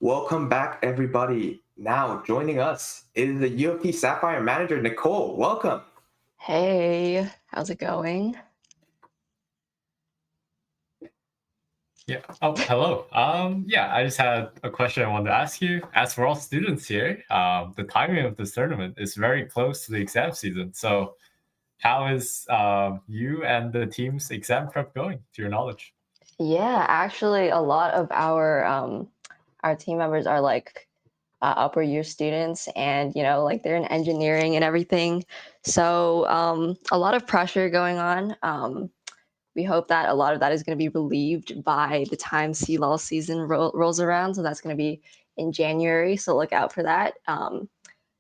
Welcome back, everybody. Now joining us is the UofT Sapphire manager, Nicole. Welcome. Hey, how's it going? Yeah. Oh, hello. Yeah, I just had a question I wanted to ask you. As for all students here, the timing of this tournament is very close to the exam season. So, how is you and the team's exam prep going, to your knowledge? Yeah, actually, a lot of our team members are like upper year students, and like they're in engineering and everything. So a lot of pressure going on. We hope that a lot of that is going to be relieved by the time CLOL season rolls around. So that's going to be in January. So look out for that. Going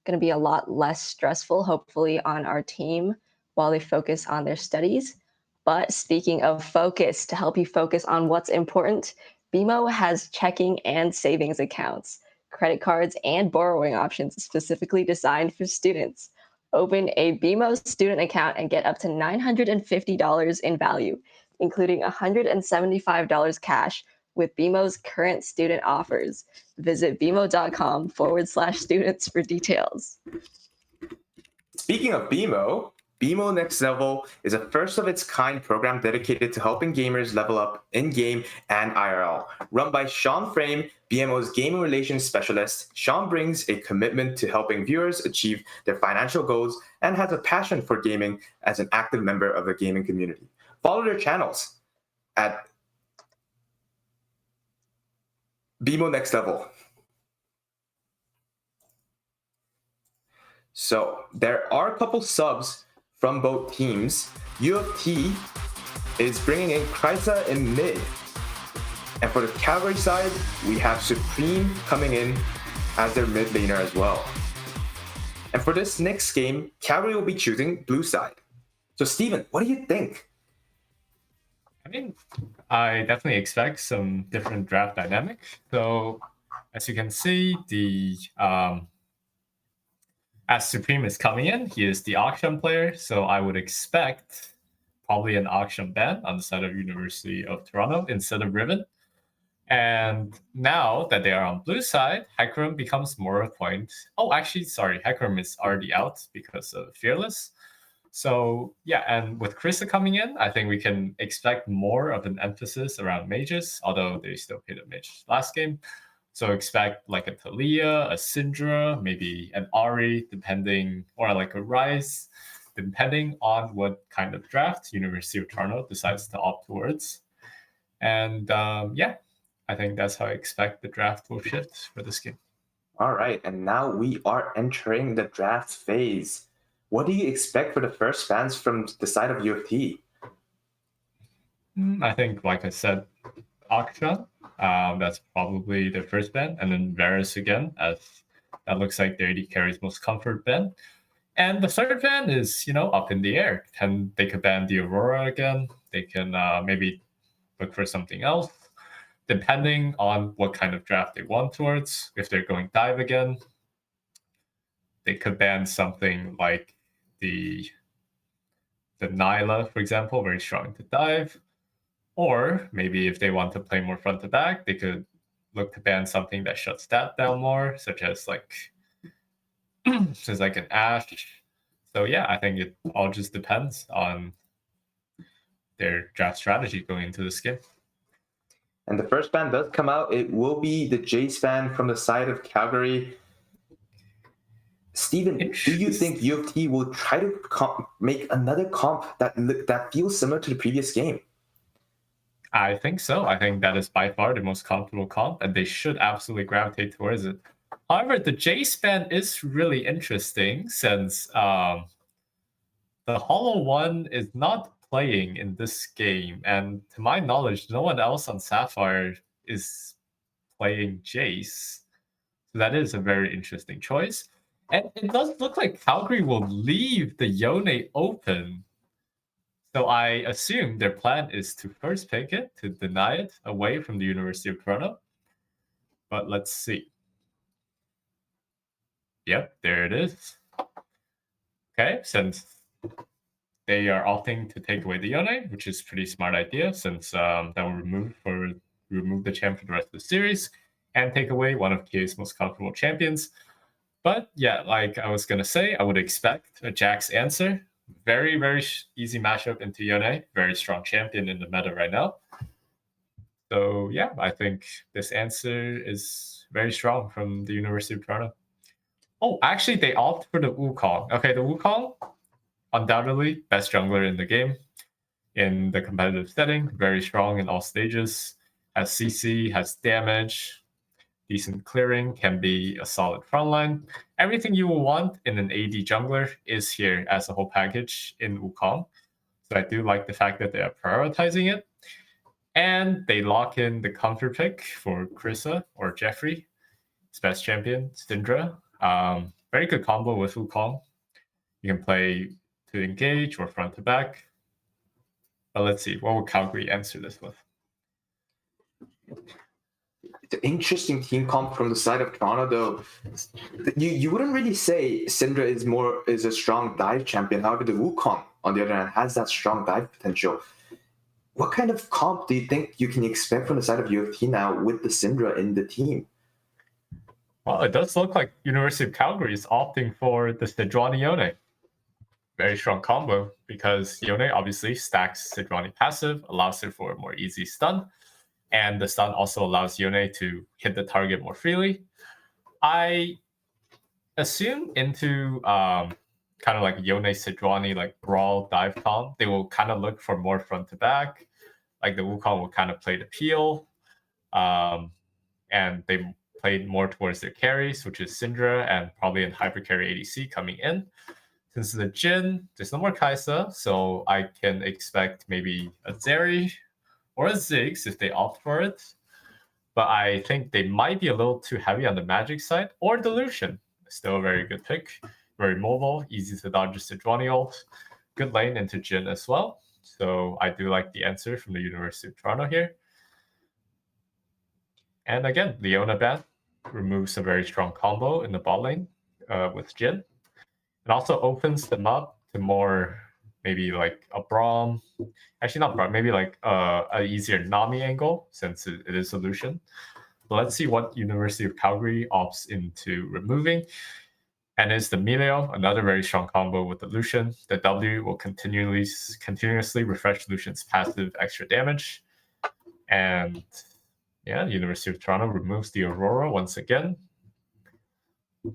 to be a lot less stressful, hopefully, on our team while they focus on their studies. But speaking of focus, to help you focus on what's important, BMO has checking and savings accounts, credit cards, and borrowing options specifically designed for students. Open a BMO student account and get up to $950 in value, including $175 cash with BMO's current student offers. Visit bmo.com/students for details. Speaking of BMO, BMO Next Level is a first of its kind program dedicated to helping gamers level up in game and IRL. Run by Sean Frame, BMO's gaming relations specialist, Sean brings a commitment to helping viewers achieve their financial goals and has a passion for gaming as an active member of the gaming community. Follow their channels at BMO Next Level. So there are a couple subs from both teams. UofT is bringing in Krysa in mid. And for the Calgary side, we have Supreme coming in as their mid laner as well. And for this next game, Calgary will be choosing blue side. So Steven, what do you think? I mean, I definitely expect some different draft dynamics. So, as you can see, as Supreme is coming in, he is the auction player. So I would expect probably an auction ban on the side of University of Toronto instead of Riven. And now that they are on blue side, Hecarim becomes more of a point. Oh, actually, sorry, Hecarim is already out because of Fearless. So yeah, and with Krista coming in, I think we can expect more of an emphasis around mages, although they still played a mage last game. So expect like a Talia, a Syndra, maybe an Ari, depending, or like a Ryze, depending on what kind of draft University of Toronto decides to opt towards. And yeah, I think that's how I expect the draft will shift for this game. All right, and now we are entering the draft phase. What do you expect for the first fans from the side of UofT? I think, like I said, Aksha, that's probably their first ban, and then Varus again, as that looks like their AD carries most comfort ban. And the third ban is, up in the air. They could ban the Aurora again. They can maybe look for something else, depending on what kind of draft they want towards. If they're going dive again, they could ban something like the Nyla, for example, very strong to dive. Or maybe if they want to play more front to back, they could look to ban something that shuts that down more, such as like an Ash. So yeah, I think it all just depends on their draft strategy going into this game. And the first ban does come out. It will be the Jace ban from the side of Calgary. Steven, do you think UofT will try to make another comp that feels similar to the previous game? I think so. I think that is by far the most comfortable comp, and they should absolutely gravitate towards it. However, the Jace ban is really interesting since the Hollow One is not playing in this game, and to my knowledge, no one else on Sapphire is playing Jace. So that is a very interesting choice. And it does look like Calgary will leave the Yone open. So I assume their plan is to first pick it, to deny it away from the University of Toronto. But let's see. Yep, there it is. Okay, since they are opting to take away the Yone, which is a pretty smart idea, since that will remove the champ for the rest of the series and take away one of KA's most comfortable champions. But yeah, like I was gonna say, I would expect a Jax answer. Very, very easy matchup into Yone. Very strong champion in the meta right now. So yeah, I think this answer is very strong from the University of Toronto. Oh, actually, they opt for the Wukong. Okay, the Wukong, undoubtedly best jungler in the game in the competitive setting. Very strong in all stages. Has CC, has damage, decent clearing, can be a solid frontline. Everything you will want in an AD jungler is here as a whole package in Wukong. So I do like the fact that they are prioritizing it. And they lock in the comfort pick for Krissa or Jeffrey, his best champion, Syndra. Very good combo with Wukong. You can play to engage or front to back. But let's see, what will Calgary answer this with? The interesting team comp from the side of Toronto, though. You wouldn't really say Syndra is a strong dive champion. However, the Wukong, on the other hand, has that strong dive potential. What kind of comp do you think you can expect from the side of UofT now with the Syndra in the team? Well, it does look like University of Calgary is opting for the Sejuani Yone. Very strong combo because Yone obviously stacks Sejuani passive, allows it for a more easy stun. And the stun also allows Yone to hit the target more freely. I assume into kind of like Yone Sejuani, like brawl dive comp, they will kind of look for more front to back. Like the Wukong will kind of play the peel. And they played more towards their carries, which is Syndra and probably a hyper carry ADC coming in. Since the Jhin, there's no more Kaisa, so I can expect maybe a Zeri or a Ziggs if they opt for it. But I think they might be a little too heavy on the magic side, or Delusion. Still a very good pick. Very mobile, easy to dodge the Sejuani ult. Good lane into Jhin as well. So I do like the answer from the University of Toronto here. And again, Leona ban removes a very strong combo in the bot lane with Jhin. It also opens them up to more maybe like a Braum. Actually, not Braum, maybe like an easier Nami angle since it is solution. But let's see what University of Calgary opts into removing. And is the Melio, another very strong combo with the Lucian. The W will continuously refresh Lucian's passive extra damage. And yeah, University of Toronto removes the Aurora once again.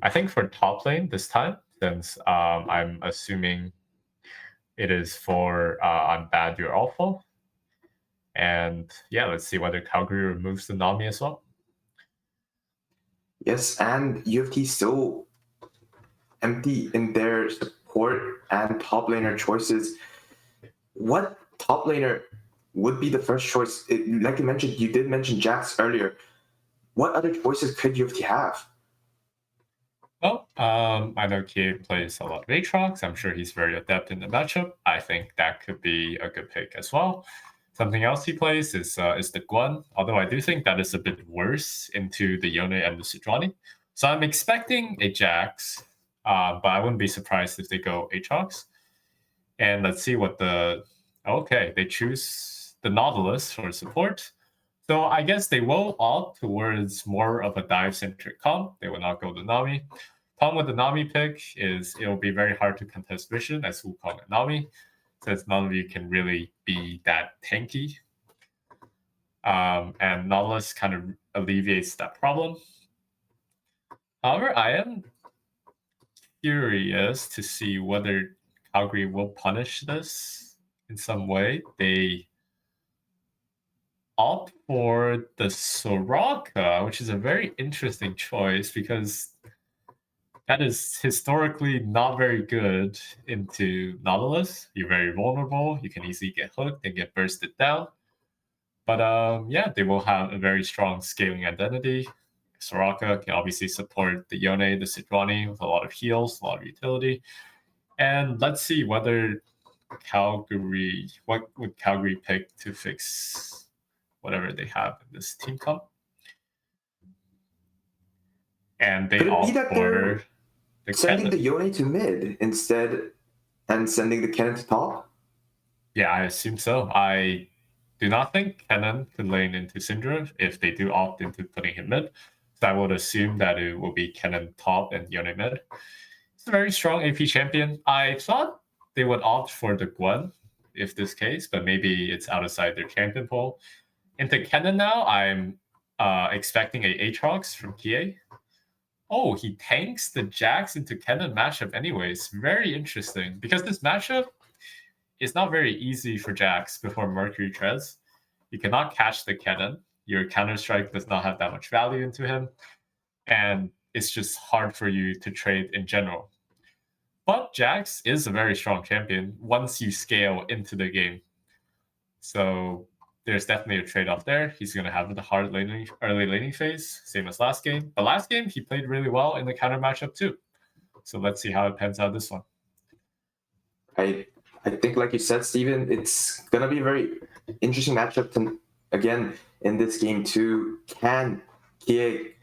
I think for top lane this time, since I'm assuming it is for on bad your alpha. And yeah, let's see whether Calgary removes the Nami as well. Yes, and UofT still empty in their support and top laner choices. What top laner would be the first choice? Like you mentioned, you did mention Jax earlier. What other choices could UofT have? Well, I know Kie plays a lot of Aatrox. I'm sure he's very adept in the matchup. I think that could be a good pick as well. Something else he plays is the Guan, although I do think that is a bit worse into the Yone and the Sidrani. So I'm expecting a Jax, but I wouldn't be surprised if they go Aatrox. And let's see what okay, they choose the Nautilus for support. So I guess they will opt towards more of a dive-centric comp. They will not go the Nami. Problem with the Nami pick is it'll be very hard to contest vision as Wukong and Nami, since none of you can really be that tanky. And Nautilus kind of alleviates that problem. However, I am curious to see whether Calgary will punish this in some way. They opt for the Soraka, which is a very interesting choice because that is historically not very good into Nautilus. You're very vulnerable. You can easily get hooked and get bursted down. But yeah, they will have a very strong scaling identity. Soraka can obviously support the Yone, the Sidrani with a lot of heals, a lot of utility. And let's see what would Calgary pick to fix whatever they have in this team comp. And they Could it be opt that for they're the sending Kennen. the Yone to mid instead and sending the Kennen to top? Yeah, I assume so. I do not think Kennen could lane into Syndra if they do opt into putting him mid. So I would assume that it will be Kennen top and Yone mid. It's a very strong AP champion. I thought they would opt for the Gwen if this case, but maybe it's outside their champion pool. Into Kennen now, I'm expecting a Aatrox from Kie. Oh, he tanks the Jax into Kennen matchup anyways. Very interesting. Because this matchup is not very easy for Jax before Mercury treads. You cannot catch the Kennen. Your Counter-Strike does not have that much value into him. And it's just hard for you to trade in general. But Jax is a very strong champion once you scale into the game. So there's definitely a trade-off there. He's going to have the hard early laning phase, same as last game. The last game, he played really well in the counter matchup too. So let's see how it pans out this one. I think, like you said, Steven, it's going to be a very interesting matchup again in this game too. Can Kie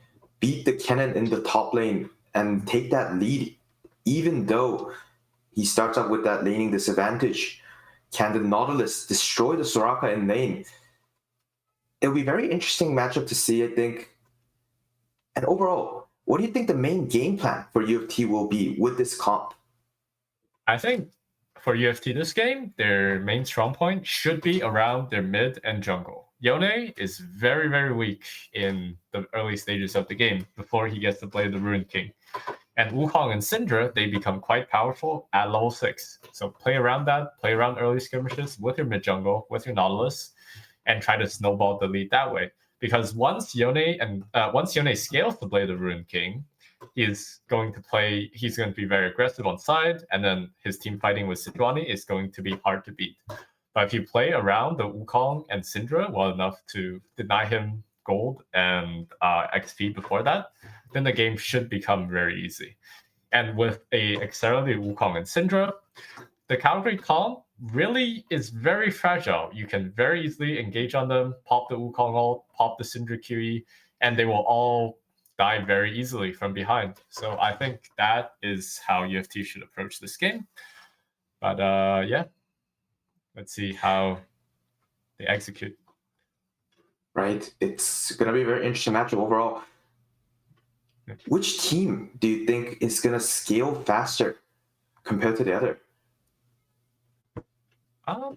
beat the Kennen in the top lane and take that lead, even though he starts up with that laning disadvantage? Can the Nautilus destroy the Soraka in lane? It'll be a very interesting matchup to see, I think. And overall, what do you think the main game plan for UofT will be with this comp? I think for UofT this game, their main strong point should be around their mid and jungle. Yone is very, very weak in the early stages of the game before he gets to play the Ruined King. And Wukong and Syndra, they become quite powerful at level 6. So play around that, play around early skirmishes with your mid jungle, with your Nautilus, and try to snowball the lead that way. Because once Yone scales to play the Ruined King, he's going to be very aggressive on side, and then his team fighting with Sidrani is going to be hard to beat. But if you play around the Wukong and Syndra well enough to deny him gold and XP before that, then the game should become very easy. And with a accelerated Wukong and Syndra, the Calgary comp really is very fragile. You can very easily engage on them, pop the Wukong ult, pop the Syndra QE, and they will all die very easily from behind. So I think that is how UofT should approach this game. But yeah, let's see how they execute. Right, it's going to be a very interesting matchup overall. Which team do you think is going to scale faster compared to the other?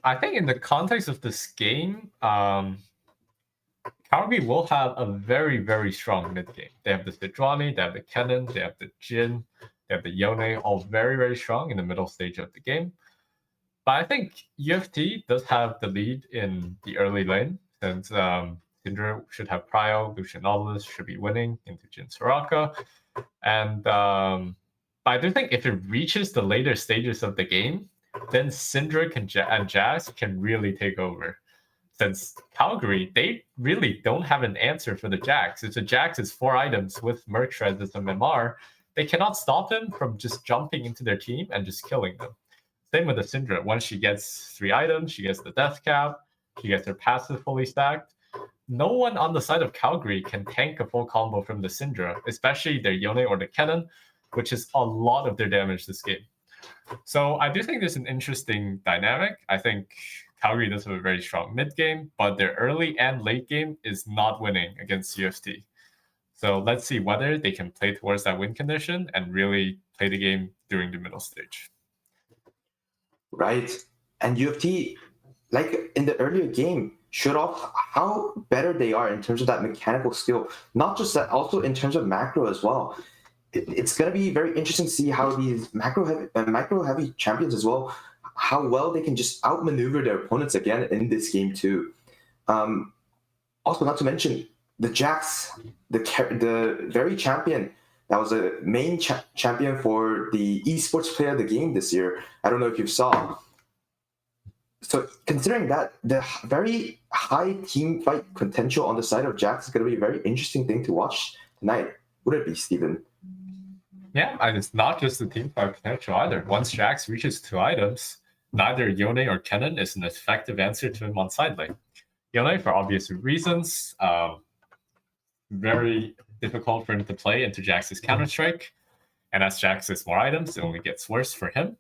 I think in the context of this game, Calgary will have a very, very strong mid game. They have the Sidrani, they have the Cannon, they have the Jin, they have the Yone, all very, very strong in the middle stage of the game. But I think UofT does have the lead in the early lane, since Syndra should have Prio, Lucian Nautilus should be winning into Jin Soraka. And but I do think if it reaches the later stages of the game, then Syndra and Jazz can really take over. Since Calgary, they really don't have an answer for the Jax. If the Jax is 4 items with Merc Shreds as a MMR, they cannot stop him from just jumping into their team and just killing them. Same with the Syndra. Once she gets 3 items, she gets the death cap, she gets her passive fully stacked. No one on the side of Calgary can tank a full combo from the Syndra, especially their Yone or the Cannon, which is a lot of their damage this game. So I do think there's an interesting dynamic. I think Calgary does have a very strong mid game, but their early and late game is not winning against UofT. So let's see whether they can play towards that win condition and really play the game during the middle stage. Right. And UofT, like in the earlier game, showed off how better they are in terms of that mechanical skill. Not just that, also in terms of macro as well. It's going to be very interesting to see how these micro heavy champions as well, how well they can just outmaneuver their opponents again in this game too. Also, not to mention the Jax, the very champion that was a main champion for the esports player of the game this year. I don't know if you saw. So considering that, the very high team fight potential on the side of Jax is going to be a very interesting thing to watch tonight. Would it be, Steven? Yeah, and it's not just the team fight potential either. Once Jax reaches 2 items, neither Yone or Cannon is an effective answer to him on side lane. Yone, for obvious reasons, very difficult for him to play into Jax's Counter-Strike. And as Jax has more items, it only gets worse for him.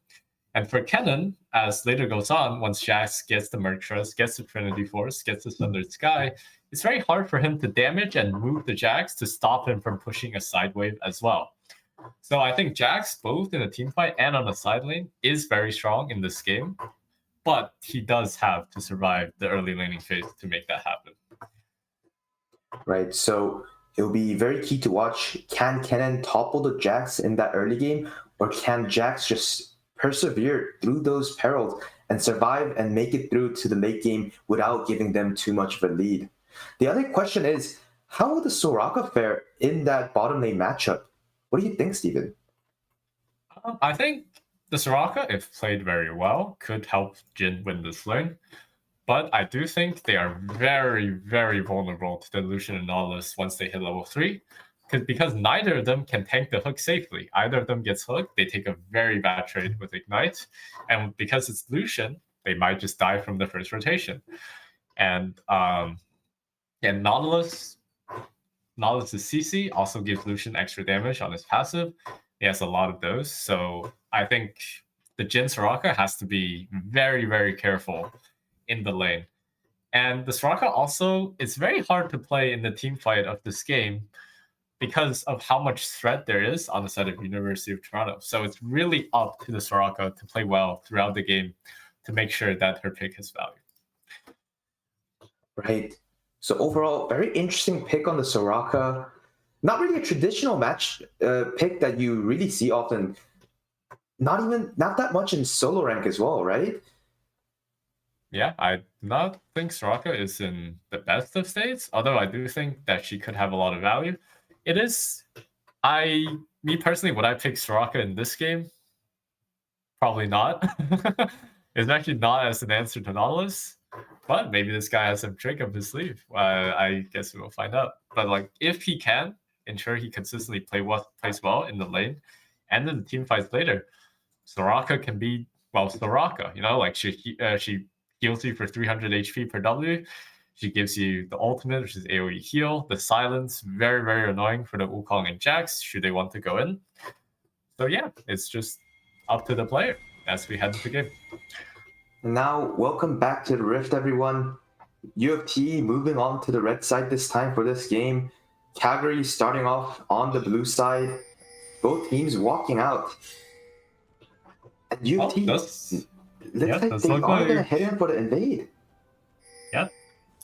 And for Cannon, as later goes on, once Jax gets the Merc Shreds, gets the Trinity Force, gets the Sundered Sky, it's very hard for him to damage and move the Jax to stop him from pushing a side wave as well. So I think Jax, both in a team fight and on the side lane, is very strong in this game, but he does have to survive the early laning phase to make that happen. Right, so it'll be very key to watch. Can Cannon topple the Jax in that early game, or can Jax just persevere through those perils and survive and make it through to the late game without giving them too much of a lead? The other question is, how will the Soraka fare in that bottom lane matchup? What do you think, Steven? I think the Soraka, if played very well, could help Jin win this lane. But I do think they are very, very vulnerable to the Lucian and Nautilus once they hit level 3. Because neither of them can tank the hook safely. Either of them gets hooked, they take a very bad trade with Ignite. And because it's Lucian, they might just die from the first rotation. And Nautilus' CC also gives Lucian extra damage on his passive. He has a lot of those. So I think the Jin Soraka has to be very, very careful in the lane. And the Soraka also, it's very hard to play in the team fight of this game because of how much threat there is on the side of University of Toronto. So it's really up to the Soraka to play well throughout the game to make sure that her pick has value. Right. So overall, very interesting pick on the Soraka. Not really a traditional match pick that you really see often. Not that much in solo rank as well, right? Yeah, I do not think Soraka is in the best of states, although I do think that she could have a lot of value. It is, me personally, would I pick Soraka in this game? Probably not. It's actually not as an answer to Nautilus, but maybe this guy has some trick up his sleeve. I guess we will find out. But like, if he can ensure he consistently plays well in the lane and in the team fights later, Soraka can be, well, Soraka. You know, like she heals you for 300 HP per W. She gives you the ultimate, which is AoE heal. The silence, very, very annoying for the Wukong and Jax, should they want to go in. So yeah, it's just up to the player as we head into the game. Now, welcome back to the Rift, everyone. UofT moving on to the red side this time for this game. Calgary starting off on the blue side. Both teams walking out. And Oh, UofT does looks like does they look are going to like head in for the invade.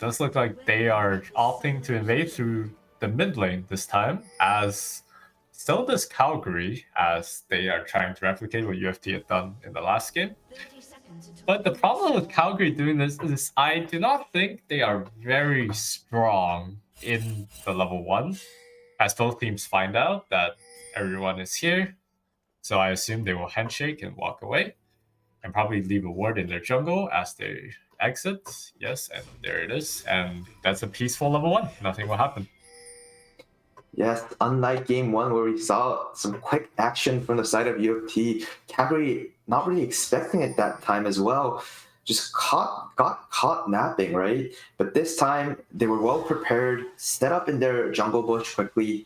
does look like they are opting to invade through the mid lane this time, as so does Calgary, as they are trying to replicate what UofT had done in the last game. But the problem with Calgary doing this is I do not think they are very strong in the level 1, as both teams find out that everyone is here. So I assume they will handshake and walk away, and probably leave a ward in their jungle as they exit. Yes, and there it is. And that's a peaceful level 1. Nothing will happen. Yes, unlike game 1 where we saw some quick action from the side of UofT, Calgary not really expecting it that time as well. Just got caught napping, right? But this time they were well prepared, set up in their jungle bush quickly,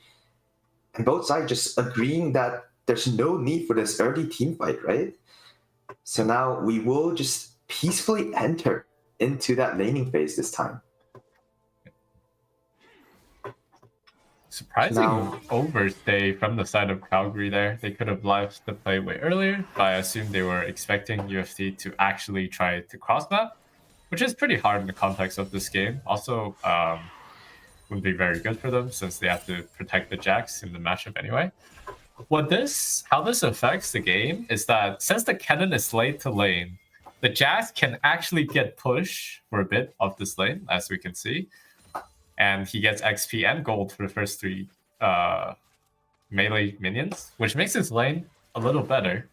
and both sides just agreeing that there's no need for this early team fight, right? So now we will just peacefully enter into that laning phase this time. Surprising Now- overstay from the side of Calgary there. They could have left the play way earlier, but I assume they were expecting UofT to actually try to cross map, which is pretty hard in the context of this game. Also, wouldn't be very good for them since they have to protect the Jax in the matchup anyway. How this affects the game is that since the cannon is late to lane, the Jax can actually get pushed for a bit of this lane, as we can see. And he gets XP and gold for the first 3 melee minions, which makes his lane a little better,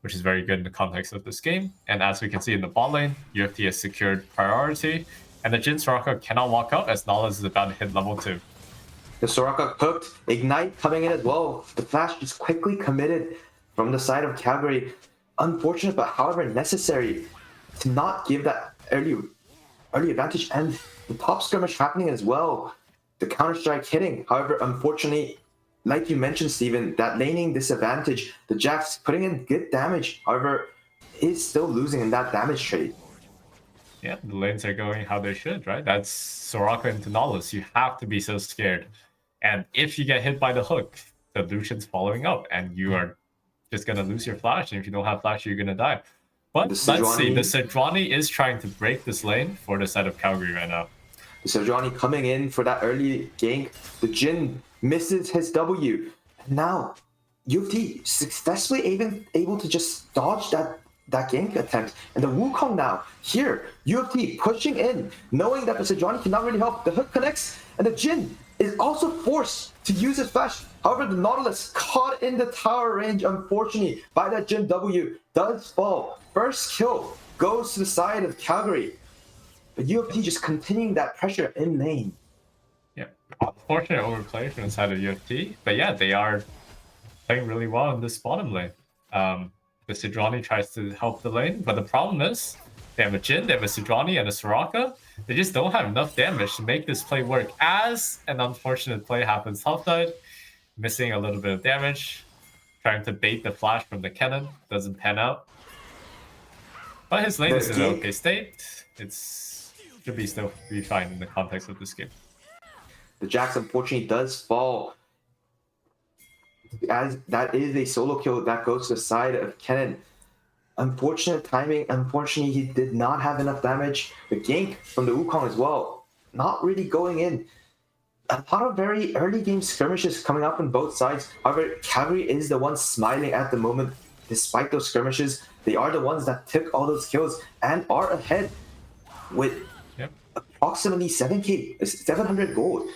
which is very good in the context of this game. And as we can see in the bot lane, UofT has secured priority, and the Jhin Soraka cannot walk up as Nala is about to hit level 2. The Soraka cooked, Ignite coming in as well. The flash just quickly committed from the side of Calgary. Unfortunate, but however necessary to not give that early advantage, and the top skirmish happening as well. The counter-strike hitting. However, unfortunately, like you mentioned, Steven, that laning disadvantage, the Jax putting in good damage, however, is still losing in that damage trade. Yeah, the lanes are going how they should, right? That's Soraka into Nolus. You have to be so scared. And if you get hit by the hook, the Lucian's following up, and you are just going to lose your flash. And if you don't have flash, you're going to die. But let's see, the Sejuani is trying to break this lane for the side of Calgary right now. The Sejuani coming in for that early gank. The Jhin misses his W. And now, UofT successfully able to just dodge that gank attempt. And the Wukong now, here, UofT pushing in, knowing that the Sejuani cannot really help. The hook connects, and the Jhin is also forced to use his flash. However, the Nautilus caught in the tower range, unfortunately, by that Jhin W, does fall. First kill goes to the side of Calgary. But UofT just continuing that pressure in lane. Yeah, unfortunate overplay from the side of UofT. But yeah, they are playing really well in this bottom lane. The Sejuani tries to help the lane, but the problem is they have a Jhin, they have a Sejuani, and a Soraka. They just don't have enough damage to make this play work, as an unfortunate play happens top side, missing a little bit of damage, trying to bait the flash from the cannon, doesn't pan out. But his lane is in an okay state. Should be still be fine in the context of this game. The Jax unfortunately does fall, as that is a solo kill that goes to the side of Kennen. Unfortunate timing. Unfortunately, he did not have enough damage. The gank from the Wukong as well, not really going in. A lot of very early game skirmishes coming up on both sides. However, Calgary is the one smiling at the moment. Despite those skirmishes, they are the ones that took all those kills and are ahead with approximately 700 gold.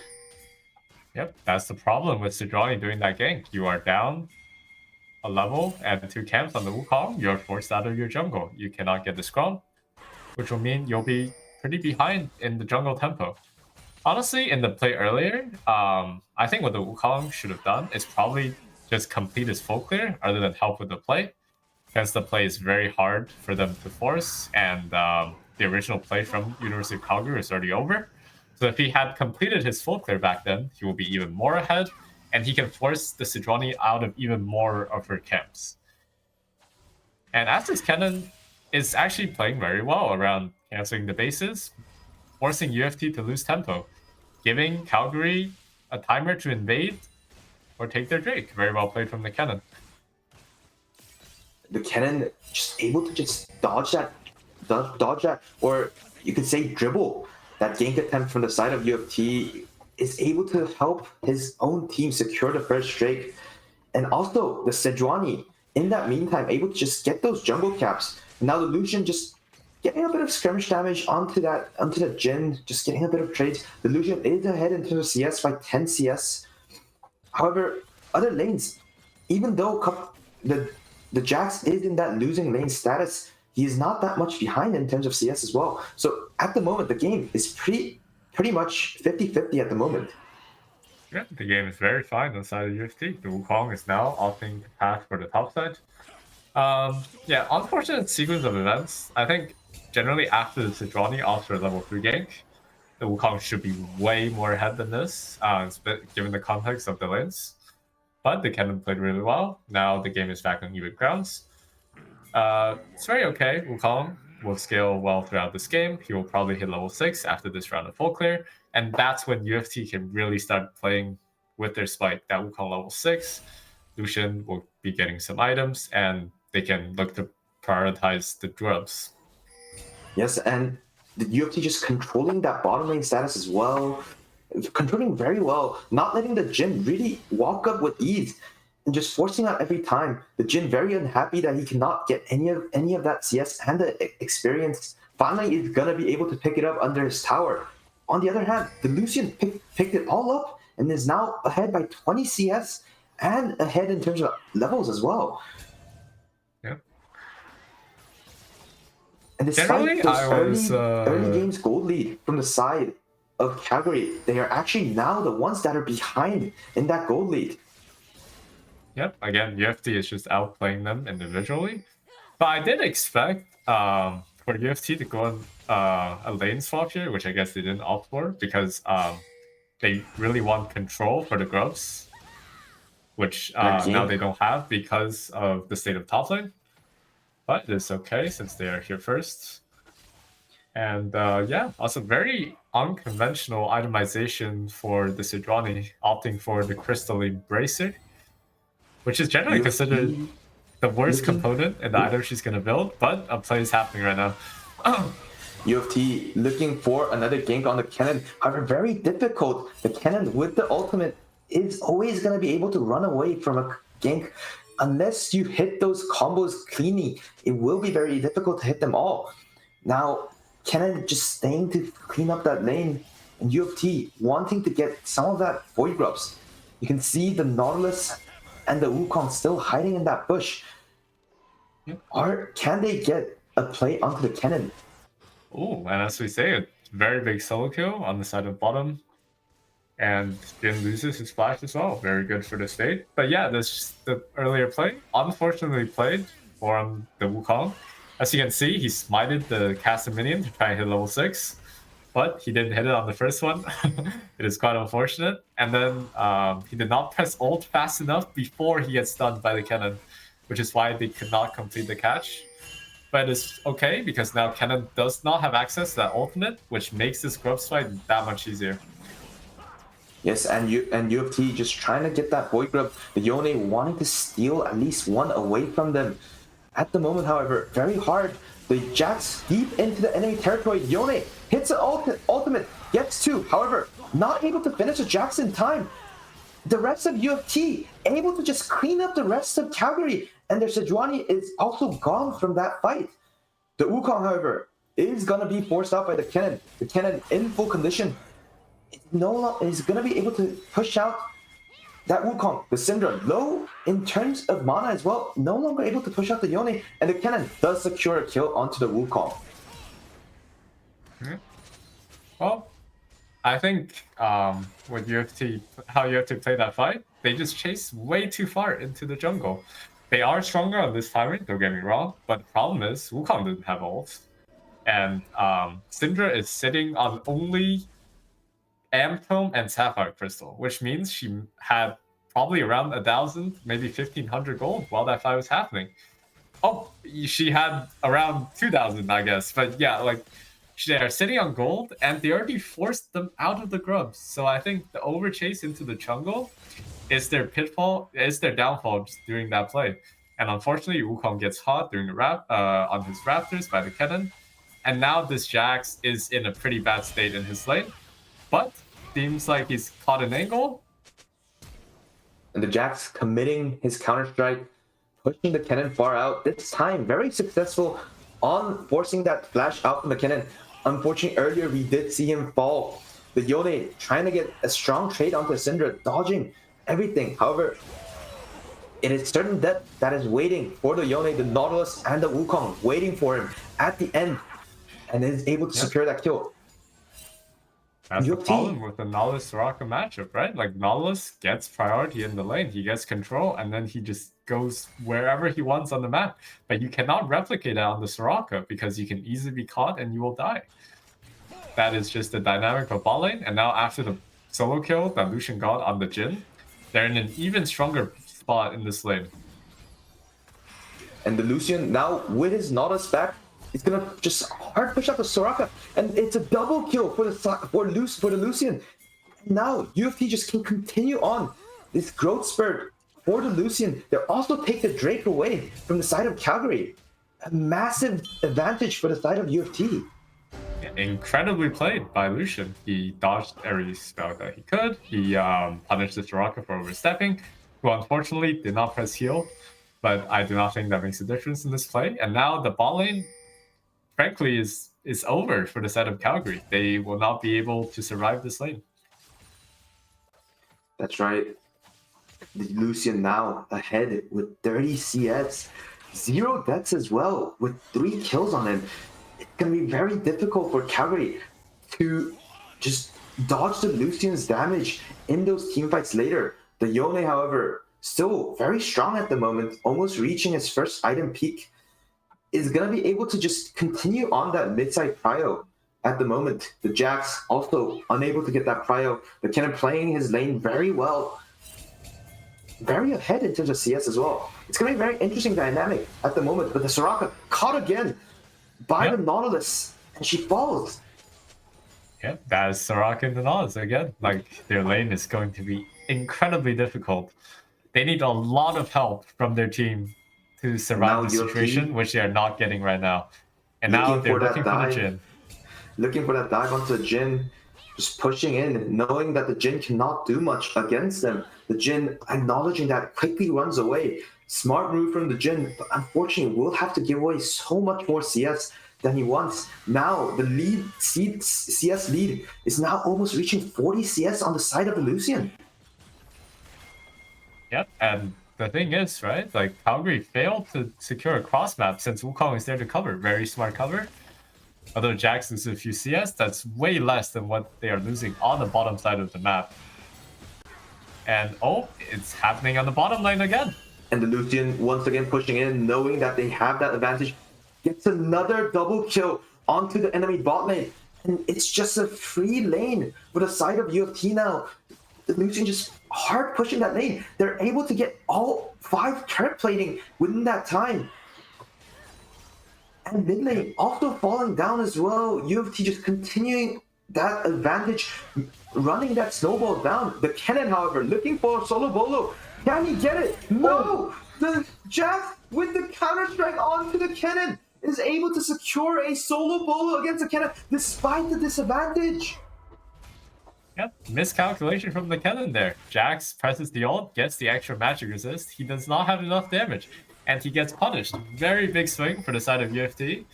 Yep, that's the problem with Sejuani doing that gank. You are down a level and 2 camps on the Wukong. You're forced out of your jungle. You cannot get the scrum, which will mean you'll be pretty behind in the jungle tempo. Honestly, in the play earlier, I think what the Wukong should have done is probably just complete his full clear rather than help with the play. Hence, the play is very hard for them to force, and the original play from University of Calgary is already over. So if he had completed his full clear back then, he will be even more ahead, and he can force the Sejuani out of even more of her camps. And Aston's Cannon is actually playing very well around canceling the bases, forcing UofT to lose tempo, giving Calgary a timer to invade or take their Drake. Very well played from the Kennen. The Kennen just able to just dodge that, or you could say dribble that gank attempt from the side of UofT, is able to help his own team secure the first Drake. And also the Sejuani, in that meantime, able to just get those jungle caps. Now the Lucian just getting a bit of skirmish damage onto the Jhin, just getting a bit of trades. The Lucian is ahead in terms of CS by 10 CS. However, other lanes, even though the Jax is in that losing lane status, he is not that much behind in terms of CS as well. So at the moment, the game is pretty much 50-50 at the moment. Yeah, the game is very fine on the side of UofT. The Wukong is now opting to pass for the top side. Yeah, unfortunate sequence of events. I think generally after the Sejuani after a level 3 gank, the Wukong should be way more ahead than this, given the context of the lanes. But the Kennen played really well. Now the game is back on even grounds. It's very okay. Wukong will scale well throughout this game. He will probably hit level 6 after this round of full clear. And that's when UofT can really start playing with their spike. That Wukong level 6, Lucian will be getting some items, and they can look to prioritize the grubs. Yes, and the UofT just controlling that bottom lane status as well. Controlling very well, not letting the Jhin really walk up with ease and just forcing out every time. The Jhin very unhappy that he cannot get any of that CS and the experience. Finally, is gonna be able to pick it up under his tower. On the other hand, the Lucian picked it all up and is now ahead by 20 CS and ahead in terms of levels as well. Yeah. And despite those early games gold lead from the side of Calgary, they are actually now the ones that are behind in that gold lead. Yep, again, UofT is just outplaying them individually. But I did expect for UofT to go on a lane swap here, which I guess they didn't opt for because they really want control for the grubs, which now they don't have because of the state of top lane. But it's okay since they are here first. And yeah, also very unconventional itemization for the Sejuani, opting for the Crystalline Bracer, which is generally considered the worst component in the item she's going to build, but a play is happening right now. UofT looking for another gank on the Kennen. However, very difficult. The Kennen with the ultimate is always going to be able to run away from a gank. Unless you hit those combos cleanly, it will be very difficult to hit them all. Now, Kennen just staying to clean up that lane, and UofT wanting to get some of that Void Grubs. You can see the Nautilus and the Wukong still hiding in that bush. Or can they get a play onto the Kennen? Oh, and as we say, a very big solo kill on the side of bottom. And Jhin loses his flash as well. Very good for the state. But yeah, the earlier play, unfortunately played for the Wukong. As you can see, he smited the caster minion to try and hit level 6. But he didn't hit it on the first one. It is quite unfortunate. And then he did not press ult fast enough before he gets stunned by the Kennen, which is why they could not complete the catch. But it's okay, because now Kennen does not have access to that ultimate, which makes this Grubs fight that much easier. Yes, and UofT just trying to get that Void Grub. The Yone wanting to steal at least one away from them. At the moment, however, very hard. The Jax deep into the enemy territory. Yone hits an ultimate, gets two. However, not able to finish the Jax in time. The rest of UofT able to just clean up the rest of Calgary, and their Sejuani is also gone from that fight. The Wukong, however, is gonna be forced out by the Kennen. The Kennen in full condition is gonna be able to push out that Wukong. The Syndra low in terms of mana as well, no longer able to push out the Yone, and the Kennen does secure a kill onto the Wukong. Well, I think with UofT, how UofT play that fight, they just chase way too far into the jungle. They are stronger on this timing, don't get me wrong, but the problem is Wukong didn't have ult. And Syndra is sitting on only Amtome and Sapphire Crystal, which means she had probably around 1,000, maybe 1,500 gold while that fight was happening. Oh, she had around 2,000, I guess. But yeah, like they're sitting on gold, and they already forced them out of the grubs. So I think the overchase into the jungle is their pitfall, is their downfall during that play. And unfortunately, Wukong gets caught during the on his Raptors by the cannon. And now this Jax is in a pretty bad state in his lane. But seems like he's caught an angle. And the Jax committing his counter-strike, pushing the cannon far out. This time, very successful on forcing that flash out from the cannon. Unfortunately, earlier we did see him fall. The Yone trying to get a strong trade onto Syndra, dodging everything. However, it is certain death that is waiting for the Yone, the Nautilus, and the Wukong, waiting for him at the end, and is able to secure that kill. That's the problem with the Nautilus Soraka matchup, right? Like, Nautilus gets priority in the lane, he gets control, and then he just goes wherever he wants on the map. But you cannot replicate that on the Soraka because you can easily be caught and you will die. That is just the dynamic of bot lane. And now after the solo kill that Lucian got on the Jhin, they're in an even stronger spot in this lane. And the Lucian now with his Nautilus back, he's gonna just hard push out the Soraka, and it's a double kill for the Lucian. Now UofT just can continue on this growth spurt for the Lucian. They'll also take the Drake away from the side of Calgary. A massive advantage for the side of UofT. Incredibly played by Lucian. He dodged every spell that he could. He punished the Soraka for overstepping, who unfortunately did not press heal. But I do not think that makes a difference in this play. And now the bot lane, frankly, is over for the side of Calgary. They will not be able to survive this lane. That's right. The Lucian now ahead with 30 CS, 0 deaths as well, with 3 kills on him. It's going to be very difficult for Calgary to just dodge the Lucian's damage in those teamfights later. The Yone, however, still very strong at the moment, almost reaching his first item peak, is going to be able to just continue on that mid-side prio at the moment. The Jax also unable to get that prio. The Cannon playing his lane very well. Very ahead in terms of CS as well. It's going to be a very interesting dynamic at the moment, but the Soraka caught again by the Nautilus, and she falls. Yeah, that is Soraka and the Nautilus again. Like, their lane is going to be incredibly difficult. They need a lot of help from their team to survive the situation, which they are not getting right now. And now they're looking for the Jhin. Looking for that dive onto the Jhin, just pushing in, knowing that the Jhin cannot do much against them. The Jhin, acknowledging that, quickly runs away. Smart move from the Jhin, but unfortunately will have to give away so much more CS than he wants. Now the lead CS lead is now almost reaching 40 CS on the side of the Lucian. Yep, and the thing is, right, like, Calgary failed to secure a cross map since Wukong is there to cover. Very smart cover. Although Jax loses a few CS, that's way less than what they are losing on the bottom side of the map. And oh, it's happening on the bottom lane again. And the Lucian once again pushing in, knowing that they have that advantage, gets another double kill onto the enemy bot lane. And it's just a free lane for the side of UofT now. The Lucian just hard pushing that lane. They're able to get all 5 turret plating within that time. And mid lane also falling down as well. UofT just continuing that advantage, running that snowball down. The cannon, however, looking for a solo bolo. Can he get it? No! The Jax with the counter-strike onto the cannon is able to secure a solo bolo against the cannon despite the disadvantage. Yep, miscalculation from the cannon there. Jax presses the ult, gets the extra magic resist. He does not have enough damage, and he gets punished. Very big swing for the side of UofT.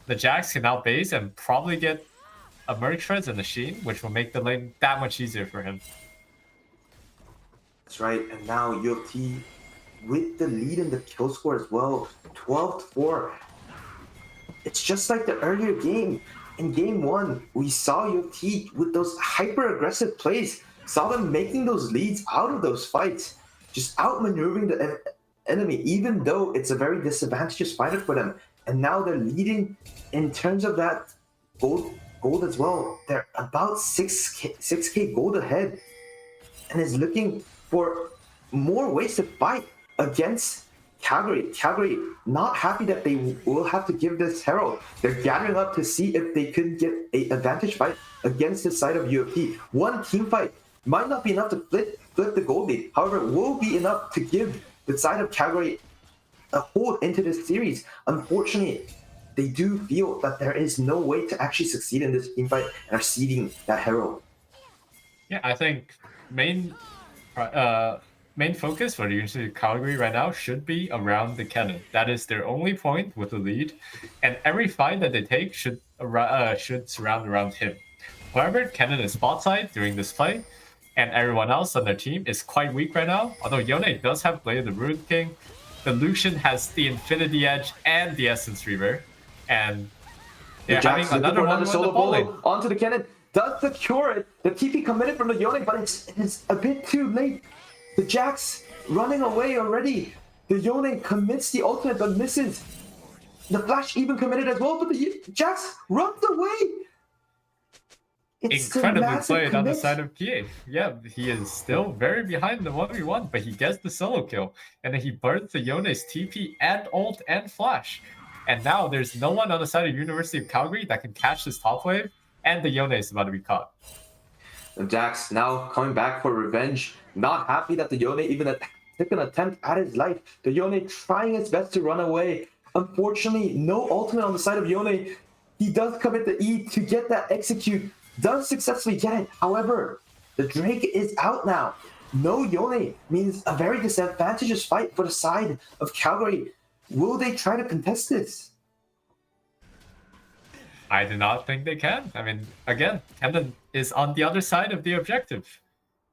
The Jax can now base and probably get a Merc Shreds and a Sheen, which will make the lane that much easier for him. That's right, and now UofT with the lead in the kill score as well, 12-4. It's just like the earlier game. In game 1, we saw UofT with those hyper-aggressive plays, saw them making those leads out of those fights, just outmaneuvering the enemy, even though it's a very disadvantageous fight for them. And now they're leading in terms of that gold as well. They're about 6k gold ahead, and is looking for more ways to fight against Calgary, not happy that they will have to give this Herald. They're gathering up to see if they could get an advantage fight against the side of UofT. One team fight might not be enough to flip the gold lead. However, it will be enough to give the side of Calgary a hold into this series. Unfortunately, they do feel that there is no way to actually succeed in this team fight and are ceding that Herald. Yeah, I think main focus for the University of Calgary right now should be around the cannon. That is their only point with the lead, and every fight that they take should surround around him. However, Cannon is spot side during this fight, and everyone else on their team is quite weak right now. Although Yone does have Blade of the Ruin King, the Lucian has the Infinity Edge and the Essence Reaver, and they're having another one with the bowling. Onto the cannon, does secure it. The TP committed from the Yone, but it's a bit too late. The Jax running away already. The Yone commits the ultimate but misses. The Flash even committed as well, but the Jax runs away. It's incredibly played on the side of Kiev. Yeah, he is still very behind the 1v1, but he gets the solo kill. And then he burns the Yone's TP and ult and flash. And now there's no one on the side of University of Calgary that can catch this top wave, and the Yone is about to be caught. And Jax now coming back for revenge. Not happy that the Yone even took an attempt at his life. The Yone trying his best to run away. Unfortunately, no ultimate on the side of Yone. He does commit the E to get that execute. Does successfully get it. However, the Drake is out now. No Yone means a very disadvantageous fight for the side of Calgary. Will they try to contest this? I do not think they can. I mean, again, Camden is on the other side of the objective.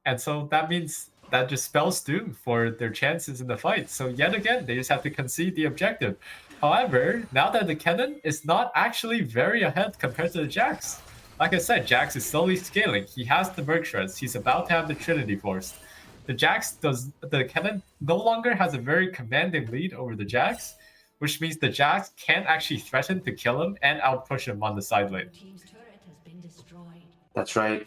And so that means that just spells doom for their chances in the fight. So yet again, they just have to concede the objective. However, now that the Cannon is not actually very ahead compared to the Jax. Like I said, Jax is slowly scaling. He has the Merc Shreds. He's about to have the Trinity Force. The Cannon no longer has a very commanding lead over the Jax, which means the Jax can't actually threaten to kill him and outpush him on the side lane. That's right.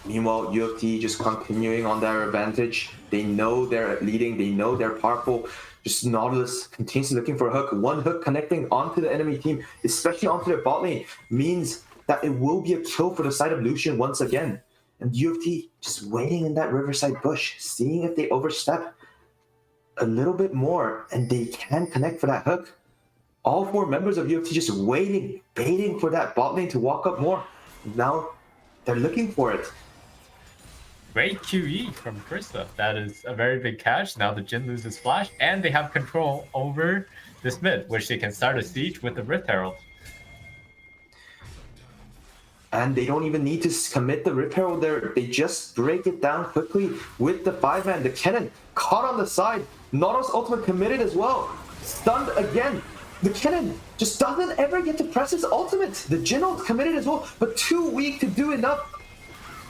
Meanwhile, UofT just continuing on their advantage. They know they're leading. They know they're powerful. Just Nautilus continues looking for a hook. One hook connecting onto the enemy team, especially onto their bot lane, means that it will be a kill for the side of Lucian once again. And UofT just waiting in that riverside bush, seeing if they overstep a little bit more and they can connect for that hook. All four members of UofT just waiting, baiting for that bot lane to walk up more. Now they're looking for it. Great QE from Krista. That is a very big catch. Now the Jhin loses flash, and they have control over this mid, which they can start a siege with the Rift Herald. And they don't even need to commit the Rift Herald there. They just break it down quickly with the 5-man. The Cannon caught on the side. Nautilus ultimate committed as well. Stunned again. The Cannon just doesn't ever get to press his ultimate. The Jhin ult committed as well, but too weak to do enough.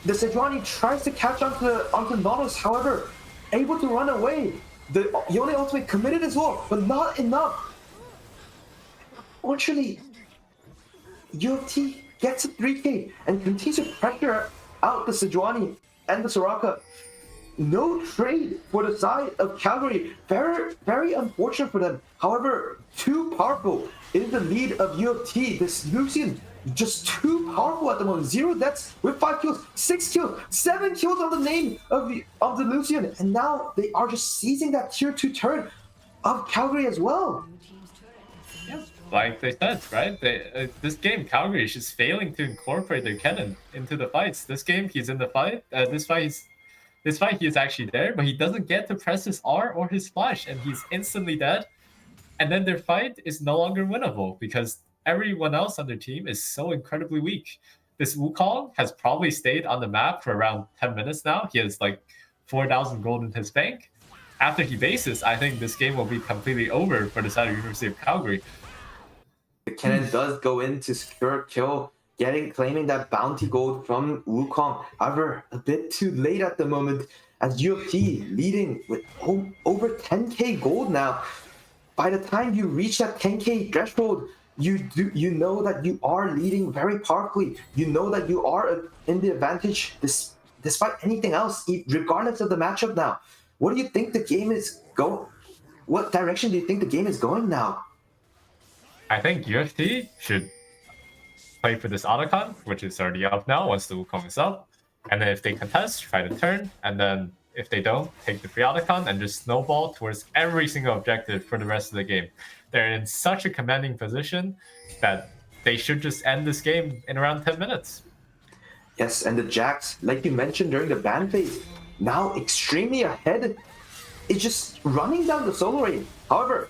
The Sejuani tries to catch onto Nautilus, however, able to run away. The Yone ultimate committed as well, but not enough. Unfortunately, UofT gets a 3K and continues to pressure out the Sejuani and the Soraka. No trade for the side of Calgary. Very, very unfortunate for them. However, too powerful in the lead of UofT. This Lucian, just too powerful at the moment. 0 deaths with 5 kills, 6 kills, 7 kills on the name of the Lucian. And now they are just seizing that tier 2 turn of Calgary as well. Like they said, right? This game, Calgary is just failing to incorporate their cannon into the fights. This game, he's in the fight. This fight, he is actually there, but he doesn't get to press his R or his flash, and he's instantly dead. And then their fight is no longer winnable because everyone else on their team is so incredibly weak. This Wukong has probably stayed on the map for around 10 minutes now. He has like 4,000 gold in his bank. After he bases, I think this game will be completely over for the side of University of Calgary. The Cannon does go in to secure a kill, claiming that bounty gold from Wukong. However, a bit too late at the moment as UofT leading with over 10k gold now. By the time you reach that 10k threshold, you know that you are leading very powerfully. You know that you are in the advantage despite anything else, regardless of the matchup now. What do you think the game is going? what direction do you think the game is going now? I think UofT should play for this Otacon, which is already up now once the Wukong is up. And then if they contest, try to turn. And then if they don't, take the free Otacon and just snowball towards every single objective for the rest of the game. They're in such a commanding position that they should just end this game in around 10 minutes. Yes, and the Jax, like you mentioned during the ban phase, now extremely ahead. It's just running down the solo rate. However,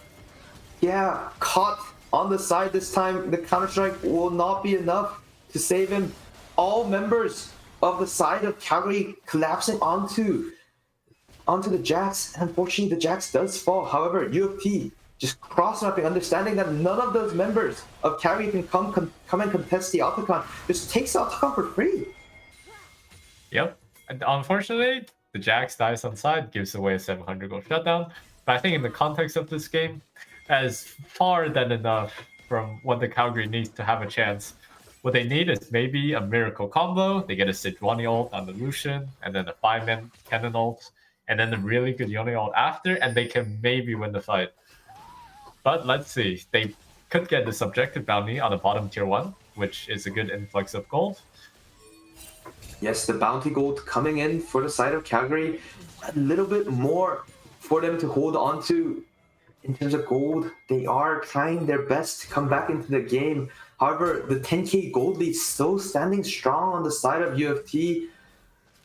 yeah, caught on the side this time. The Counter-Strike will not be enough to save him. All members of the side of Calgary collapsing onto the Jax. And unfortunately, the Jax does fall. However, UofT just cross-mapping, understanding that none of those members of Calgary can come and contest the Otacon. Just takes the Otacon for free. Yep. And unfortunately, the Jax dies on side, gives away a 700 gold shutdown. But I think in the context of this game, that is far than enough from what the Calgary needs to have a chance. What they need is maybe a miracle combo. They get a Sejuani ult on the Lucian, and then a 5-man cannon ult, and then a really good Yone ult after, and they can maybe win the fight. But let's see. They could get this objective bounty on the bottom tier 1, which is a good influx of gold. Yes, the bounty gold coming in for the side of Calgary. A little bit more for them to hold on to in terms of gold. They are trying their best to come back into the game. However, the 10k gold lead still standing strong on the side of UofT.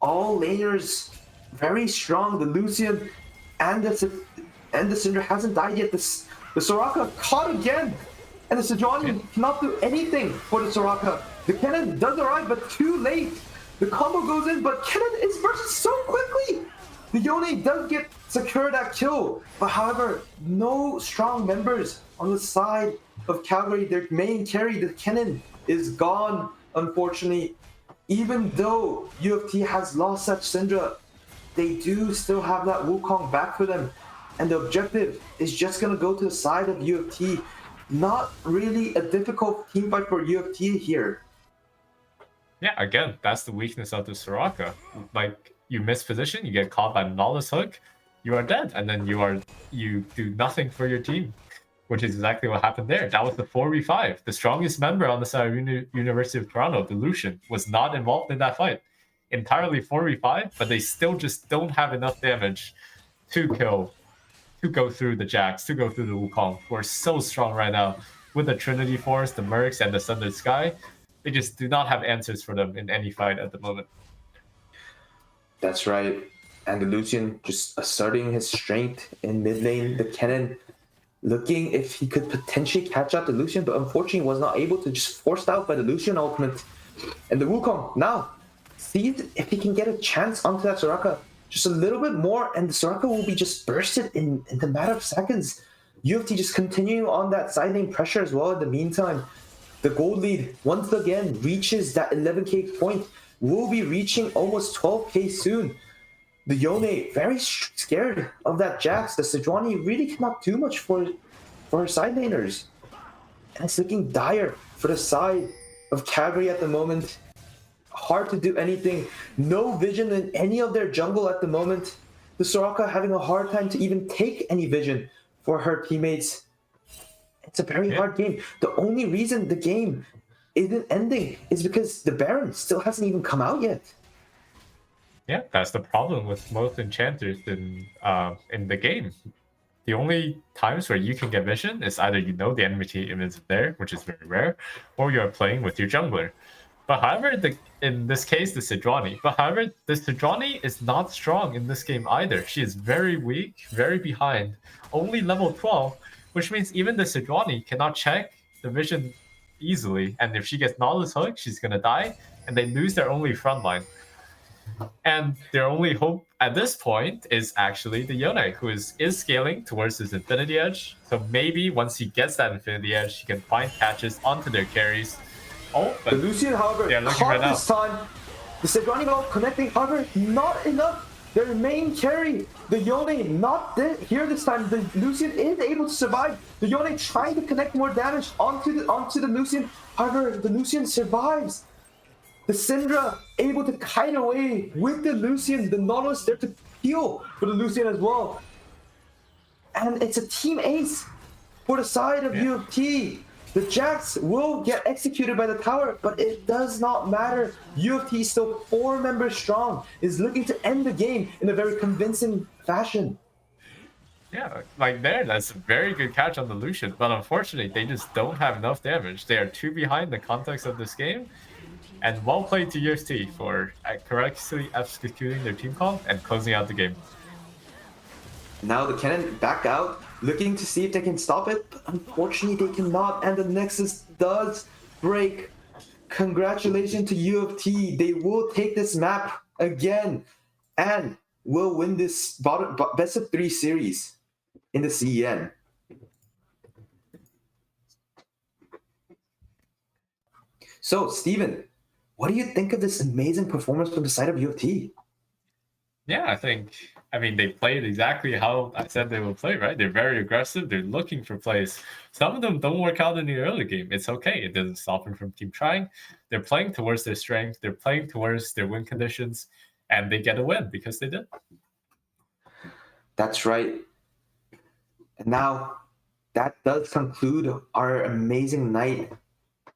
All laners very strong. The Lucian and the Syndra hasn't died yet. The Soraka caught again. And the Sejuani cannot do anything for the Soraka. The cannon does arrive, but too late. The combo goes in, but cannon is bursted so quickly. The Yone does get secure that kill, but however, no strong members on the side of Calgary. Their main carry, the cannon, is gone, unfortunately. Even though UofT has lost that Syndra, they do still have that Wukong back for them. And the objective is just going to go to the side of UofT. Not really a difficult team fight for UofT here. Yeah, again, that's the weakness of the Soraka. Like, you miss position, you get caught by the Knowledge Hook, you are dead, and then you do nothing for your team, which is exactly what happened there. That was the 4v5. The strongest member on the side of University of Toronto, the Lucian, was not involved in that fight. Entirely 4v5, but they still just don't have enough damage to go through the Jax, to go through the Wukong, who are so strong right now. With the Trinity Force, the Mercs, and the Sundered Sky, they just do not have answers for them in any fight at the moment. That's right. And the Lucian just asserting his strength in mid lane. The cannon looking if he could potentially catch out the Lucian, but unfortunately was not able to, just forced out by the Lucian ultimate. And the Wukong now sees if he can get a chance onto that Soraka. Just a little bit more, and the Soraka will be just bursted in the matter of seconds. UofT just continuing on that side lane pressure as well in the meantime. The gold lead once again reaches that 11k point. Will be reaching almost 12k soon. The Yone very scared of that Jax. The Sejuani really cannot do much for her side laners. And it's looking dire for the side of Calgary at the moment. Hard to do anything. No vision in any of their jungle at the moment. The Soraka having a hard time to even take any vision for her teammates. It's a very hard game. The only reason the game isn't ending is because the Baron still hasn't even come out yet. Yeah, that's the problem with most enchanters in the game. The only times where you can get vision is either you know the enemy team is there, which is very rare, or you are playing with your jungler. But however, in this case, the Sejuani. But however, the Sejuani is not strong in this game either. She is very weak, very behind, only level 12, which means even the Sejuani cannot check the vision easily. And if she gets Knowledge Hook, she's gonna die, and they lose their only frontline. And their only hope at this point is actually the Yone, who is scaling towards his Infinity Edge. So maybe once he gets that Infinity Edge, he can find catches onto their carries. Oh, but the Lucian, however, caught this time. The Sejuani now connecting, however, not enough. Their main carry, the Yone, not here this time. The Lucian is able to survive. The Yone trying to connect more damage onto the Lucian. However, the Lucian survives. The Syndra able to kite away with the Lucian. The Nautilus there to heal for the Lucian as well. And it's a team ace for the side of UofT. The Jacks will get executed by the tower, but it does not matter. UofT is still 4 members strong, is looking to end the game in a very convincing fashion. Yeah, like that's a very good catch on the Lucian, but unfortunately, they just don't have enough damage. They are 2 behind the context of this game, and well played to UofT for correctly executing their team call and closing out the game. Now the cannon back out, looking to see if they can stop it, but unfortunately they cannot, and the Nexus does break. Congratulations to UofT. They will take this map again and will win this best of 3 series in the CEN. So, Steven, what do you think of this amazing performance from the side of UofT? Yeah, I mean, they played exactly how I said they would play, right? They're very aggressive. They're looking for plays. Some of them don't work out in the early game. It's okay. It doesn't stop them from keep trying. They're playing towards their strength. They're playing towards their win conditions, and they get a win because they did. That's right. And now, that does conclude our amazing night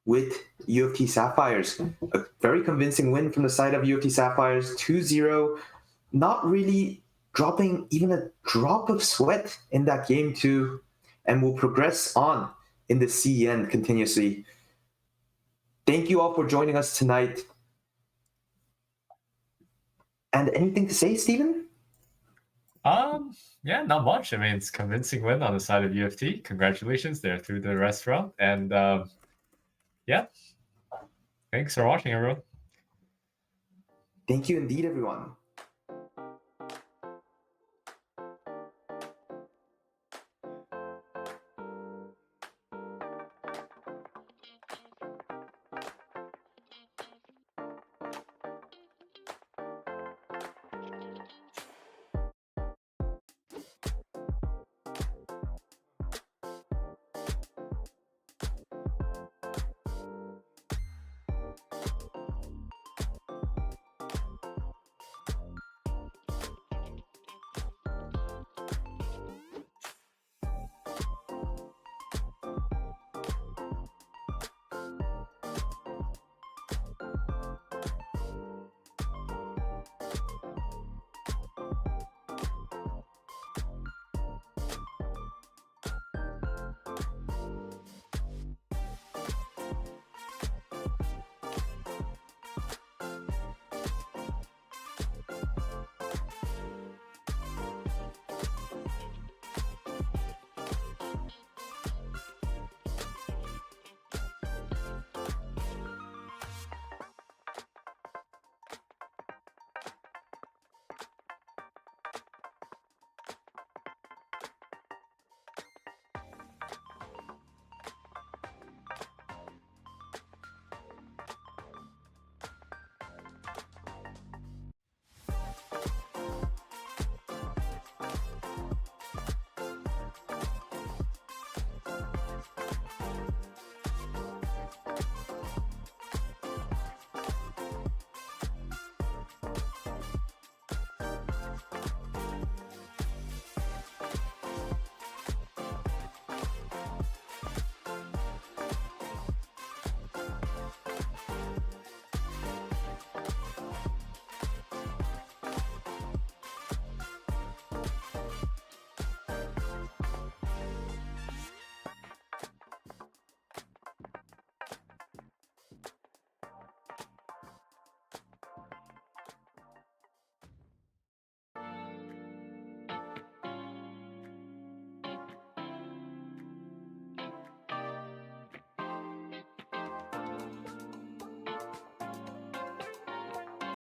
with UofT Sapphires. A very convincing win from the side of UofT Sapphires, 2-0. Not really dropping even a drop of sweat in that game too, and will progress on in the CEN continuously. Thank you all for joining us tonight. And anything to say, Steven? Yeah, not much. I mean, it's a convincing win on the side of UofT. Congratulations, they're through the restaurant. And yeah, thanks for watching, everyone. Thank you indeed, everyone.